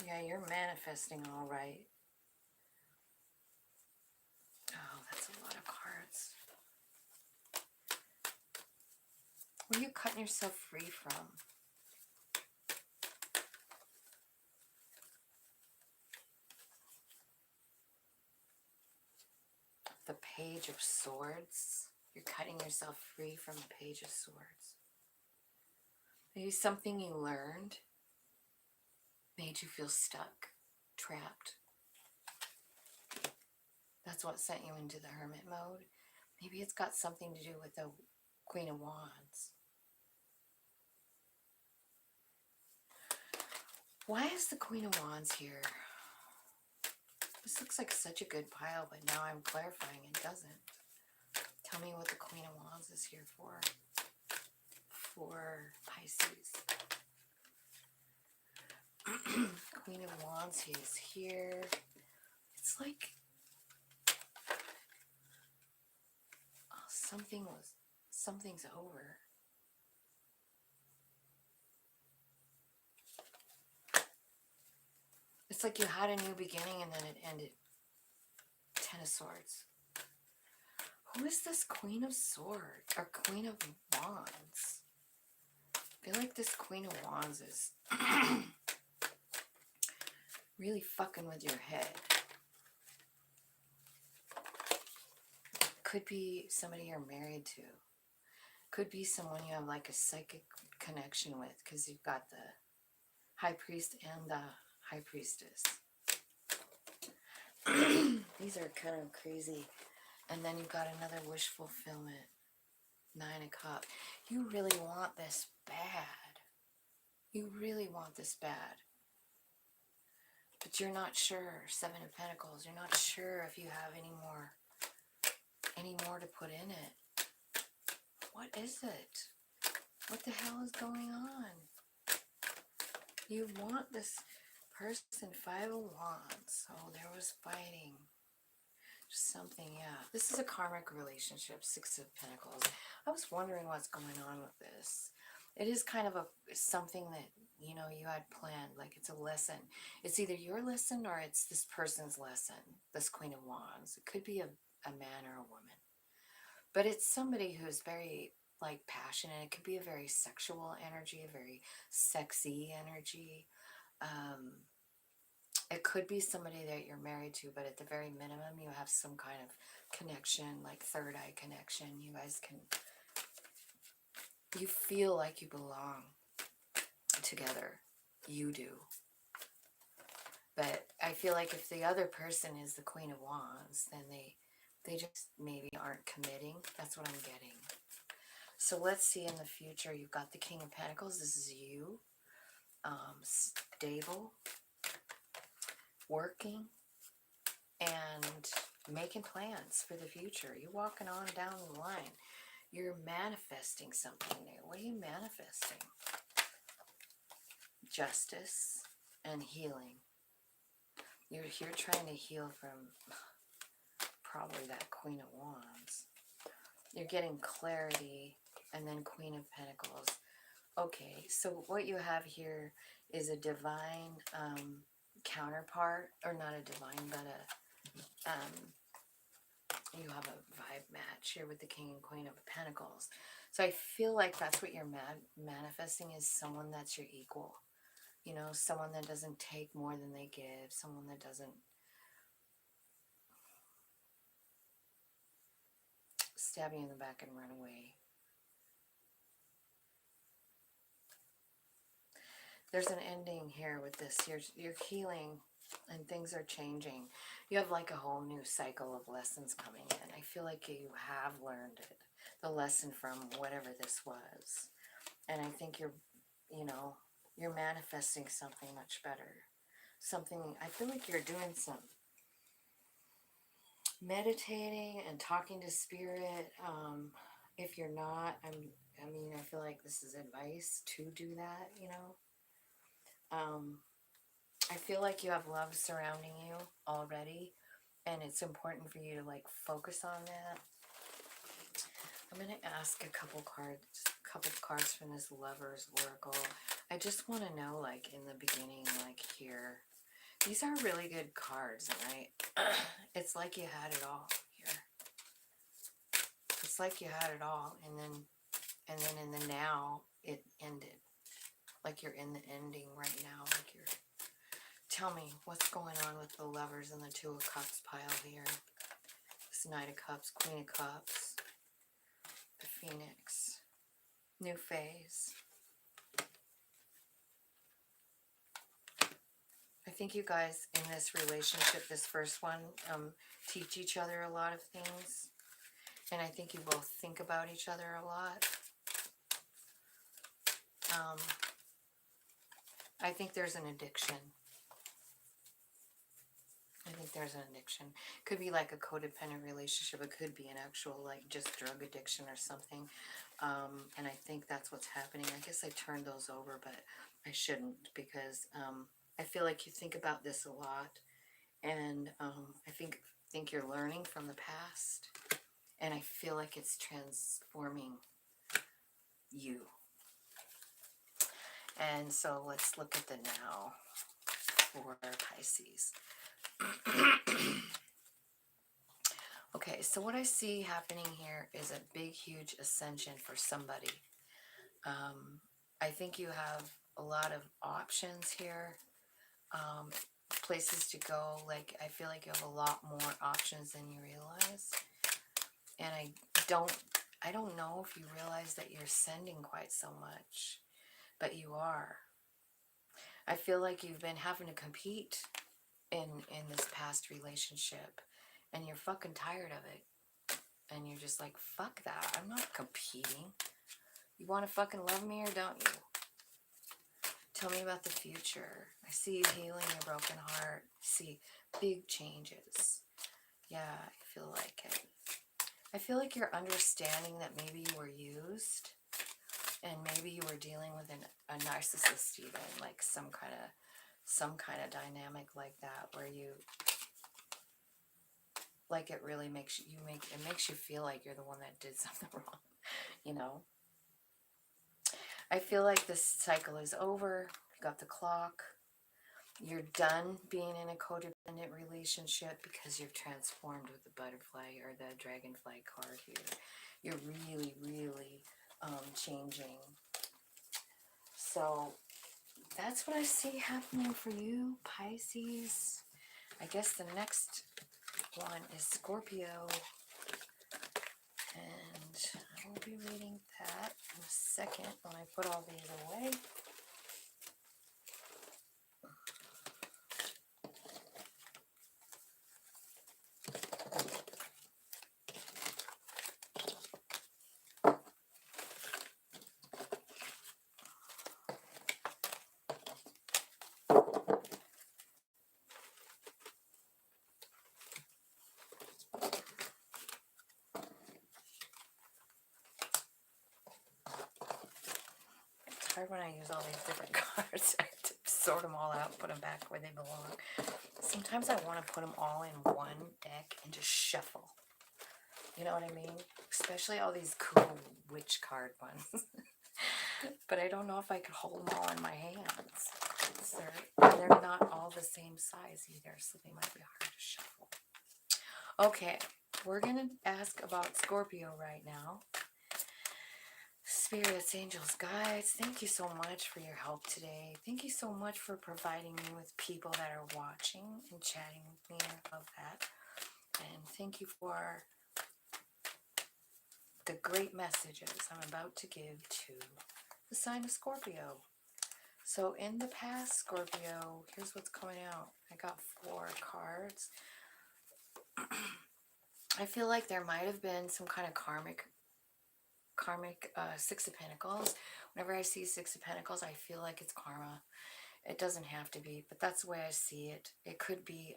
yeah, you're manifesting all right. Oh, that's a lot of cards. What are you cutting yourself free from? The Page of Swords. You're cutting yourself free from the Page of Swords. Maybe something you learned made you feel stuck, trapped. That's what sent you into the Hermit mode. Maybe it's got something to do with the Queen of Wands. Why is the Queen of Wands here? This looks like such a good pile, but now I'm clarifying it doesn't. Tell me what the Queen of Wands is here for Pisces. Queen of Wands is here. It's like something's over. It's like you had a new beginning and then it ended. Ten of Swords. Who is this Queen of Swords or Queen of Wands? I feel like this Queen of Wands is really fucking with your head. Could be somebody you're married to. Could be someone you have like a psychic connection with, because you've got the High Priest and the High Priestess. These are kind of crazy. And then you've got another wish fulfillment. 9 of Cups. You really want this bad. You really want this bad. But you're not sure. 7 of Pentacles. You're not sure if you have any more to put in it. What is it? What the hell is going on? You want this person. 5 of Wands. Oh, there was fighting. Something, yeah. This is a karmic relationship. 6 of Pentacles. I was wondering what's going on with this. It is kind of something that, you know, you had planned. Like it's a lesson. It's either your lesson or it's this person's lesson. This Queen of Wands. It could be a man or a woman. But it's somebody who's very, like, passionate. It could be a very sexual energy, a very sexy energy. It could be somebody that you're married to, but at the very minimum, you have some kind of connection, like third eye connection. You guys you feel like you belong together. You do. But I feel like if the other person is the Queen of Wands, then they just maybe aren't committing. That's what I'm getting. So let's see in the future. You've got the King of Pentacles. This is you. Stable. Working and making plans for the future. You're walking on down the line. You're manifesting something new. What are you manifesting? Justice and healing. You're here trying to heal from probably that Queen of Wands. You're getting clarity and then Queen of Pentacles. Okay, so what you have here is a divine counterpart, or not a divine, but you have a vibe match here with the King and Queen of Pentacles. So I feel like that's what you're manifesting, is someone that's your equal. You know, someone that doesn't take more than they give, someone that doesn't stab you in the back and run away. There's an ending here with this. You're healing and things are changing. You have like a whole new cycle of lessons coming in. I feel like you have learned it, the lesson from whatever this was. And I think you're manifesting something much better. Something, I feel like you're doing some meditating and talking to spirit. If you're not, I feel like this is advice to do that, you know. I feel like you have love surrounding you already, and it's important for you to like focus on that. I'm going to ask a couple cards from this Lover's Oracle. I just want to know, like, in the beginning, like here. These are really good cards, right? It's like you had it all here. It's like you had it all, and then in the now, it ended. Like you're in the ending right now. Like you're... Tell me, what's going on with the Lovers and the Two of Cups pile here? This Knight of Cups, Queen of Cups, the Phoenix, new phase. I think you guys in this relationship, this first one, teach each other a lot of things. And I think you both think about each other a lot. I think there's an addiction. I think there's an addiction. Could be like a codependent relationship. It could be an actual like just drug addiction or something. And I think that's what's happening. I guess I turned those over, but I shouldn't, because I feel like you think about this a lot. And I think you're learning from the past. And I feel like it's transforming you. And so let's look at the now for Pisces. Okay, so what I see happening here is a big, huge ascension for somebody. I think you have a lot of options here, places to go. Like, I feel like you have a lot more options than you realize. And I don't know if you realize that you're sending quite so much, but you are. I feel like you've been having to compete in this past relationship, and you're fucking tired of it. And you're just like, fuck that. I'm not competing. You want to fucking love me or don't you? Tell me about the future. I see you healing your broken heart. I see big changes. Yeah, I feel like it. I feel like you're understanding that maybe you were used, and maybe you were dealing with a narcissist, even like some kind of dynamic like that, where you like, it really makes you feel like you're the one that did something wrong, you know. I feel like this cycle is over. You got the clock. You're done being in a codependent relationship because you've transformed with the butterfly or the dragonfly card here. You're really, really changing. So that's what I see happening for you, Pisces. I guess the next one is Scorpio. And I will be reading that in a second when I put all these away. It's hard when I use all these different cards. I have to sort them all out, put them back where they belong. Sometimes I want to put them all in one deck and just shuffle. You know what I mean? Especially all these cool witch card ones. But I don't know if I could hold them all in my hands. They're not all the same size either, so they might be hard to shuffle. Okay, we're going to ask about Scorpio right now. Spirits, angels, guides, thank you so much for your help today. Thank you so much for providing me with people that are watching and chatting with me. I love that. And thank you for the great messages I'm about to give to the sign of Scorpio. So in the past, Scorpio, here's what's coming out. I got 4 cards. I feel like there might have been some kind of karmic Six of Pentacles. Whenever I see Six of Pentacles, I feel like it's karma. It doesn't have to be, but that's the way I see it. It could be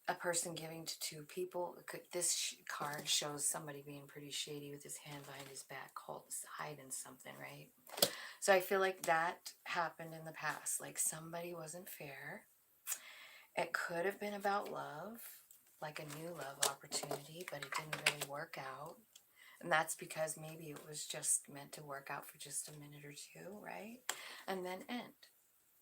a person giving to 2 people. This card shows somebody being pretty shady with his hand behind his back, hiding something, right? So I feel like that happened in the past. Like somebody wasn't fair. It could have been about love, like a new love opportunity, but it didn't really work out. And that's because maybe it was just meant to work out for just a minute or two, right? And then end.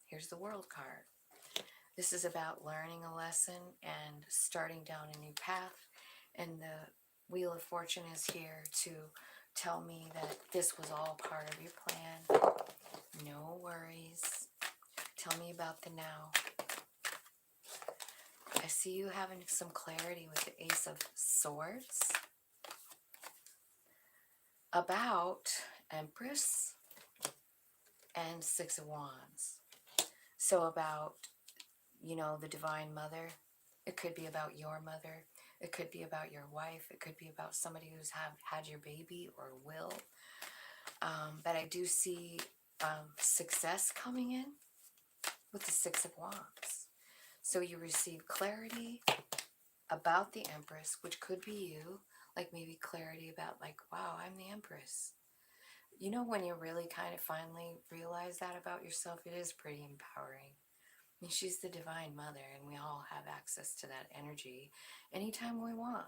Here's the World card. This is about learning a lesson and starting down a new path. And the Wheel of Fortune is here to tell me that this was all part of your plan. No worries. Tell me about the now. I see you having some clarity with the Ace of Swords about Empress and Six of Wands. So about, you know, the Divine Mother. It could be about your mother. It could be about your wife. It could be about somebody who's had your baby or will. But I do see success coming in with the Six of Wands. So you receive clarity about the Empress, which could be you. Like maybe clarity about like, wow, I'm the Empress. You know, when you really kind of finally realize that about yourself, it is pretty empowering. I mean, she's the Divine Mother, and we all have access to that energy anytime we want.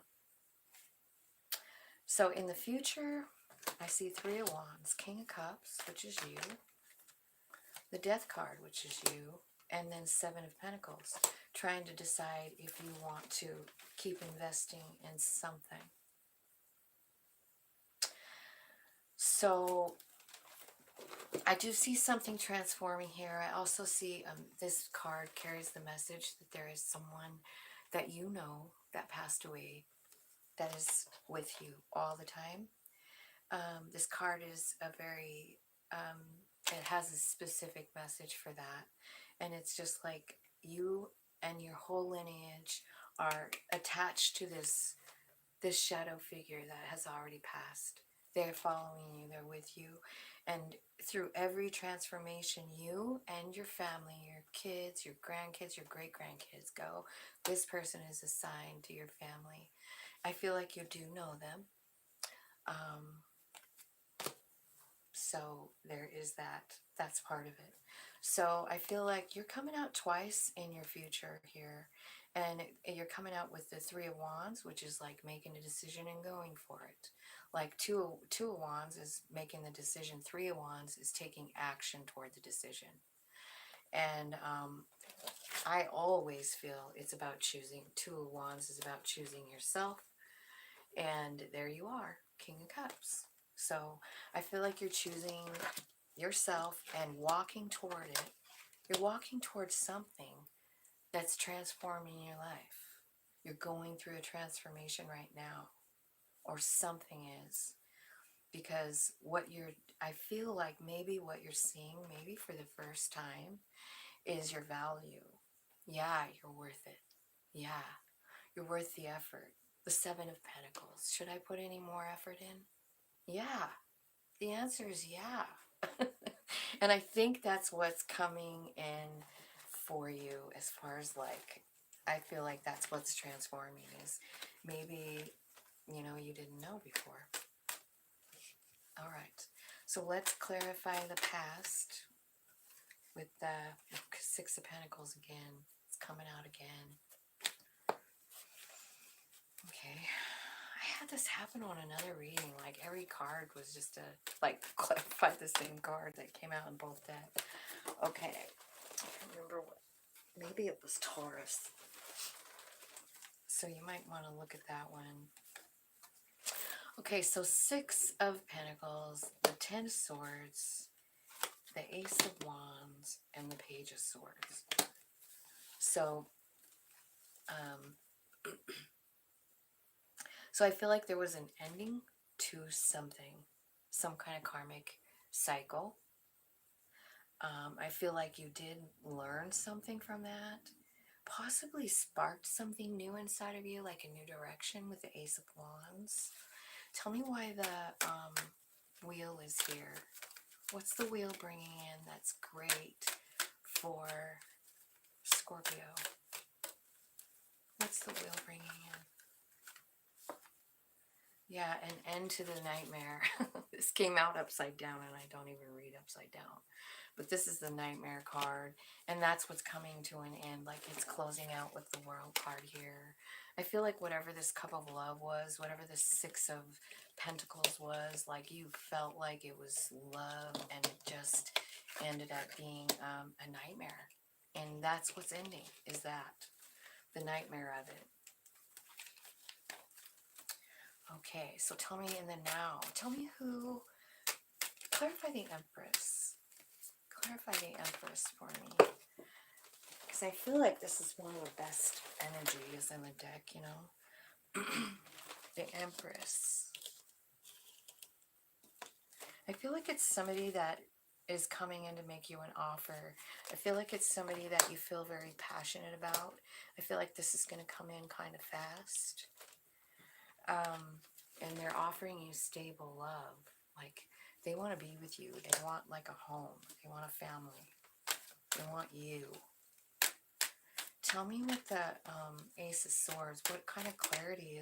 So in the future, I see Three of Wands, King of Cups, which is you, the Death card, which is you, and then Seven of Pentacles, trying to decide if you want to keep investing in something. So I do see something transforming here. I also see this card carries the message that there is someone that you know that passed away that is with you all the time. This card is a very, it has a specific message for that. And it's just like you and your whole lineage are attached to this shadow figure that has already passed. They're following you, they're with you. And through every transformation, you and your family, your kids, your grandkids, your great-grandkids go, this person is assigned to your family. I feel like you do know them. So there is that. That's part of it. So I feel like you're coming out twice in your future here. And you're coming out with the Three of Wands, which is like making a decision and going for it. Like two of Wands is making the decision. Three of Wands is taking action toward the decision. And I always feel it's about choosing. Two of Wands is about choosing yourself. And there you are, King of Cups. So I feel like you're choosing yourself and walking toward it. You're walking towards something that's transforming your life. You're going through a transformation right now, or something is. Because I feel like maybe what you're seeing, maybe for the first time, is your value. Yeah, you're worth it. Yeah, you're worth the effort. The Seven of Pentacles. Should I put any more effort in? Yeah. The answer is yeah. And I think that's what's coming in for you as far as like, I feel like that's what's transforming is maybe, you know, you didn't know before. All right. So let's clarify the past with the Six of Pentacles again. It's coming out again. Okay. I had this happen on another reading. Like every card was just to like clarify the same card that came out in both decks. Okay. I can't remember what. Maybe it was Taurus. So you might want to look at that one. Okay, so Six of Pentacles, the Ten of Swords, the Ace of Wands, and the Page of Swords. So, so I feel like there was an ending to something, some kind of karmic cycle. I feel like you did learn something from that, possibly sparked something new inside of you, like a new direction with the Ace of Wands. Tell me why the wheel is here. What's the wheel bringing in that's great for Scorpio? What's the wheel bringing in? Yeah, an end to the nightmare. This came out upside down, and I don't even read upside down. But this is the nightmare card, and that's what's coming to an end. Like, it's closing out with the world card here. I feel like whatever this cup of love was, whatever the Six of Pentacles was, like, you felt like it was love, and it just ended up being a nightmare. And that's what's ending, is that. The nightmare of it. Okay, so tell me in the now. Tell me who... Clarify the Empress. Clarify the Empress for me. Because I feel like this is one of the best energies in the deck, you know? The Empress. I feel like it's somebody that is coming in to make you an offer. I feel like it's somebody that you feel very passionate about. I feel like this is going to come in kind of fast. And they're offering you stable love. Like, they want to be with you. They want, like, a home. They want a family. They want you. Tell me what the Ace of Swords, what kind of clarity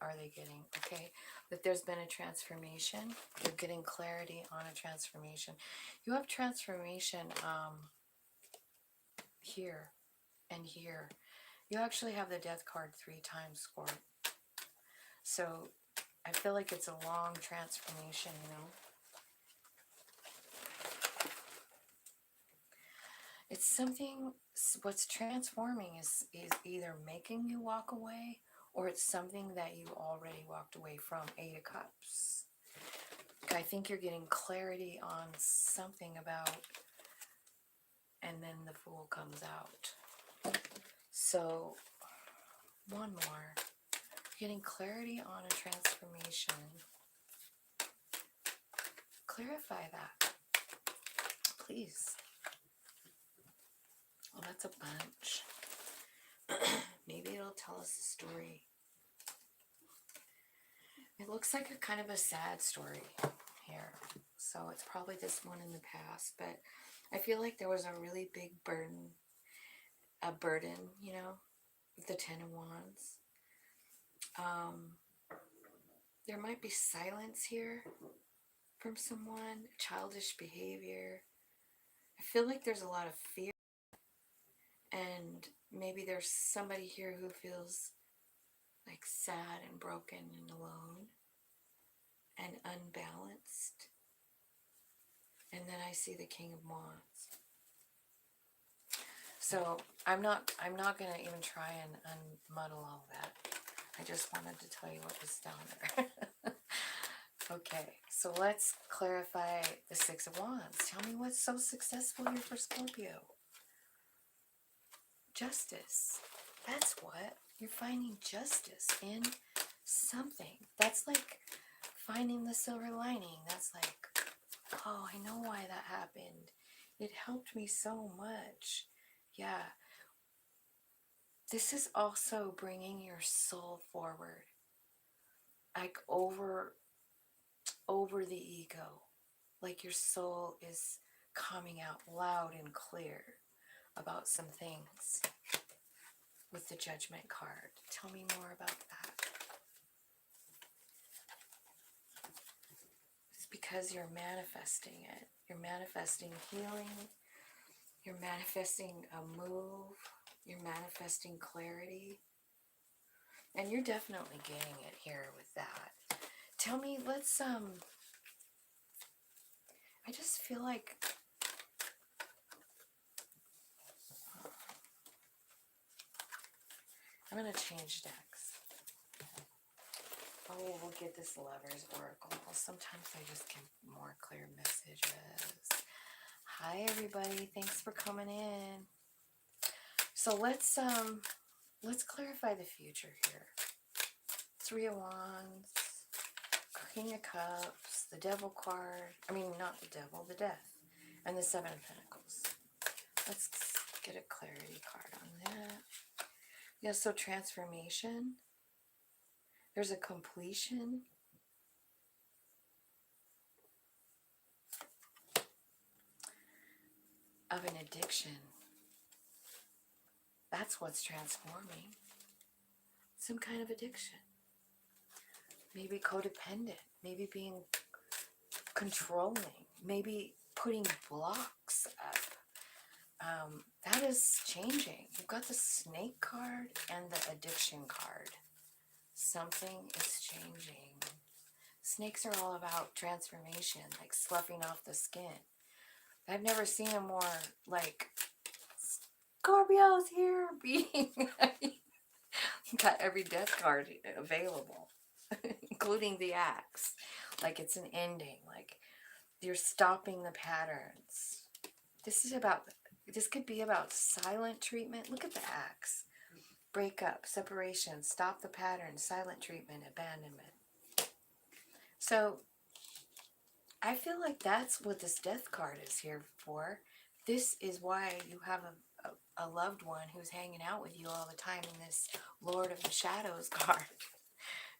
are they getting? Okay, that there's been a transformation. They're getting clarity on a transformation. You have transformation here and here. You actually have the Death card 3 times, Scorp. So I feel like it's a long transformation, you know. It's something, what's transforming is either making you walk away, or it's something that you already walked away from. 8 of Cups. I think you're getting clarity on something about, and then the Fool comes out. So, one more. Getting clarity on a transformation. Clarify that, please. Well, that's a bunch. Maybe it'll tell us a story. It looks like a kind of a sad story here. So it's probably this one in the past. But I feel like there was a really big burden. A burden, you know, the 10 of Wands. There might be silence here from someone. Childish behavior. I feel like there's a lot of fear. And maybe there's somebody here who feels like sad and broken and alone and unbalanced. And then I see the King of Wands. So I'm not going to even try and unmuddle all that. I just wanted to tell you what was down there. Okay, so let's clarify the 6 of Wands. Tell me what's so successful here for Scorpio. Justice. That's what. You're finding justice in something. That's like finding the silver lining. That's like, oh, I know why that happened. It helped me so much. Yeah. This is also bringing your soul forward. Like over the ego. Like your soul is coming out loud and clear about some things with the Judgment card. Tell me more about that. It's because you're manifesting it. You're manifesting healing. You're manifesting a move. You're manifesting clarity. And you're definitely getting it here with that. Tell me, let's, I just feel like, I'm going to change decks. Oh, we'll get this Lover's Oracle. Sometimes I just get more clear messages. Hi, everybody. Thanks for coming in. So let's clarify the future here. 3 of Wands, King of Cups, the Devil card. I mean, not the Devil, the Death. And the 7 of Pentacles. Let's get a clarity card on that. Yeah, so transformation. There's a completion. Of an addiction. That's what's transforming. Some kind of addiction. maybe codependent, maybe being controlling, maybe putting blocks up. That is changing. You've got the snake card and the addiction card. Something is changing. Snakes are all about transformation, like sloughing off the skin. I've never seen a more, like, Scorpio's here being... got every death card available, including the axe. Like it's an ending, like you're stopping the patterns. This could be about silent treatment. Look at the axe. Breakup, separation, stop the pattern, silent treatment, abandonment. So I feel like that's what this death card is here for. This is why you have a loved one who's hanging out with you all the time in this Lord of the Shadows card.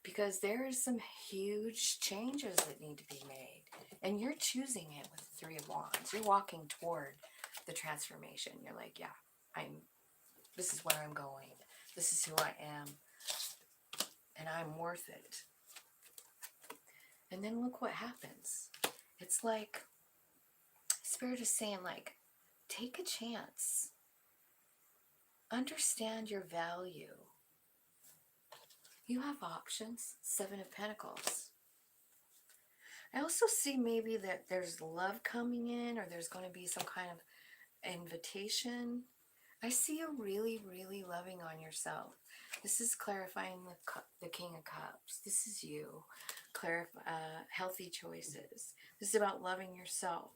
Because there are some huge changes that need to be made. And you're choosing it with the Three of Wands. You're walking toward the transformation. You're like, yeah, this is where I'm going. This is who I am. And I'm worth it. And then look what happens. It's like, Spirit is saying, like, take a chance. Understand your value. You have options. Seven of Pentacles. I also see maybe that there's love coming in, or there's going to be some kind of invitation. I see you really, really loving on yourself. This is clarifying the King of Cups. This is you. Healthy choices. This is about loving yourself,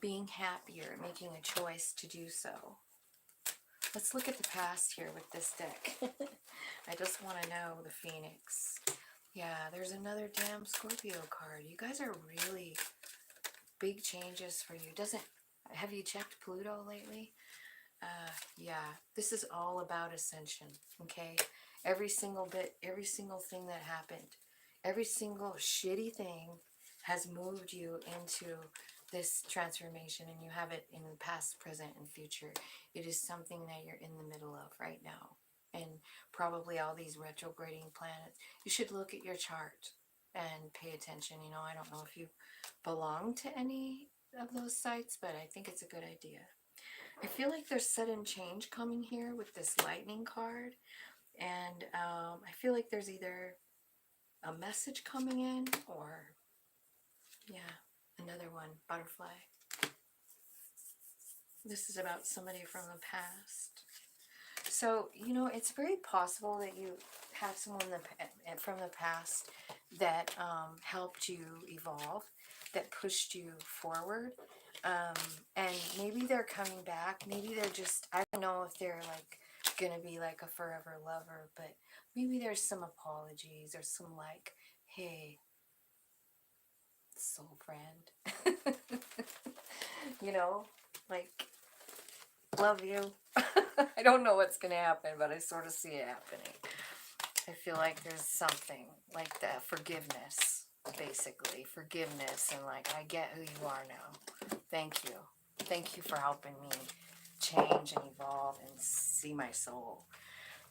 being happier, making a choice to do so. Let's look at the past here with this deck. I just want to know the Phoenix. Yeah, there's another damn Scorpio card. You guys are really big changes for you. Have you checked Pluto lately? Yeah, this is all about ascension, okay? Every single thing that happened, every single shitty thing has moved you into this transformation, and you have it in the past, present, and future. It is something that you're in the middle of right now. And probably all these retrograding planets. You should look at your chart and pay attention. You know, I don't know if you belong to any of those sites, but I think it's a good idea. I feel like there's sudden change coming here with this lightning card. And I feel like there's either a message coming in or, yeah, another one, butterfly. This is about somebody from the past. So, you know, it's very possible that you have someone from the past that helped you evolve, that pushed you forward. And maybe they're coming back. Maybe they're just, I don't know if they're like going to be like a forever lover, but maybe there's some apologies or some like, hey, soul friend. You know, like, love you. I don't know what's going to happen, but I sort of see it happening. I feel like there's something like that. Forgiveness, basically. Forgiveness, and like, I get who you are now. Thank you. Thank you for helping me change and evolve and see my soul.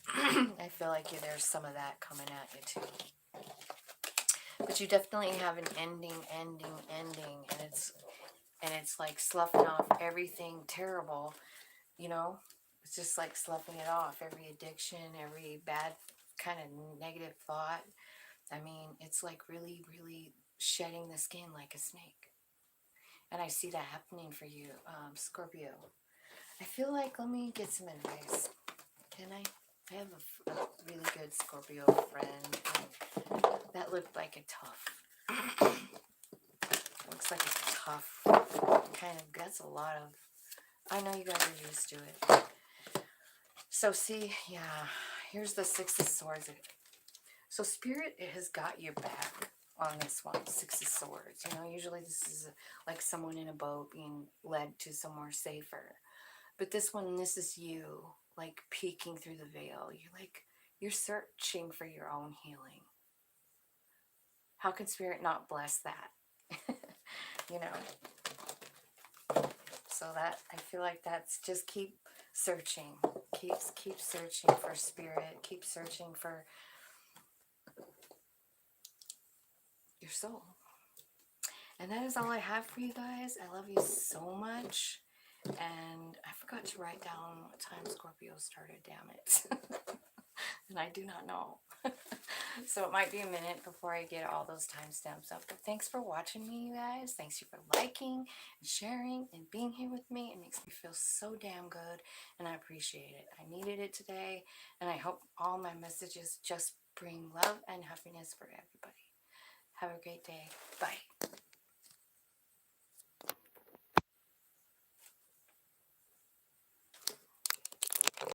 I feel like there's some of that coming at you too. But you definitely have an ending, and it's like sloughing off everything terrible, you know? It's just like sloughing it off, every addiction, every bad kind of negative thought. I mean, it's like really, really shedding the skin like a snake. And I see that happening for you, Scorpio. I feel like, let me get some advice. Can I? I have a really good Scorpio friend. And that looked like a tough. Looks like a tough kind of, that's a lot of, I know you guys are used to it. So see, yeah, here's the Six of Swords. So Spirit has got your back on this one, Six of Swords. You know, usually this is like someone in a boat being led to somewhere safer. But this one, this is you, like peeking through the veil. You're searching for your own healing. How can Spirit not bless that? You know. So that, I feel like that's just keep searching. Keep searching for Spirit. Keep searching for your soul. And that is all I have for you guys. I love you so much. And I forgot to write down what time Scorpio started, damn it. And I do not know. So it might be a minute before I get all those timestamps up. But thanks for watching me, you guys. Thanks for liking and sharing and being here with me. It makes me feel so damn good, and I appreciate it. I needed it today, and I hope all my messages just bring love and happiness for everybody. Have a great day. Bye.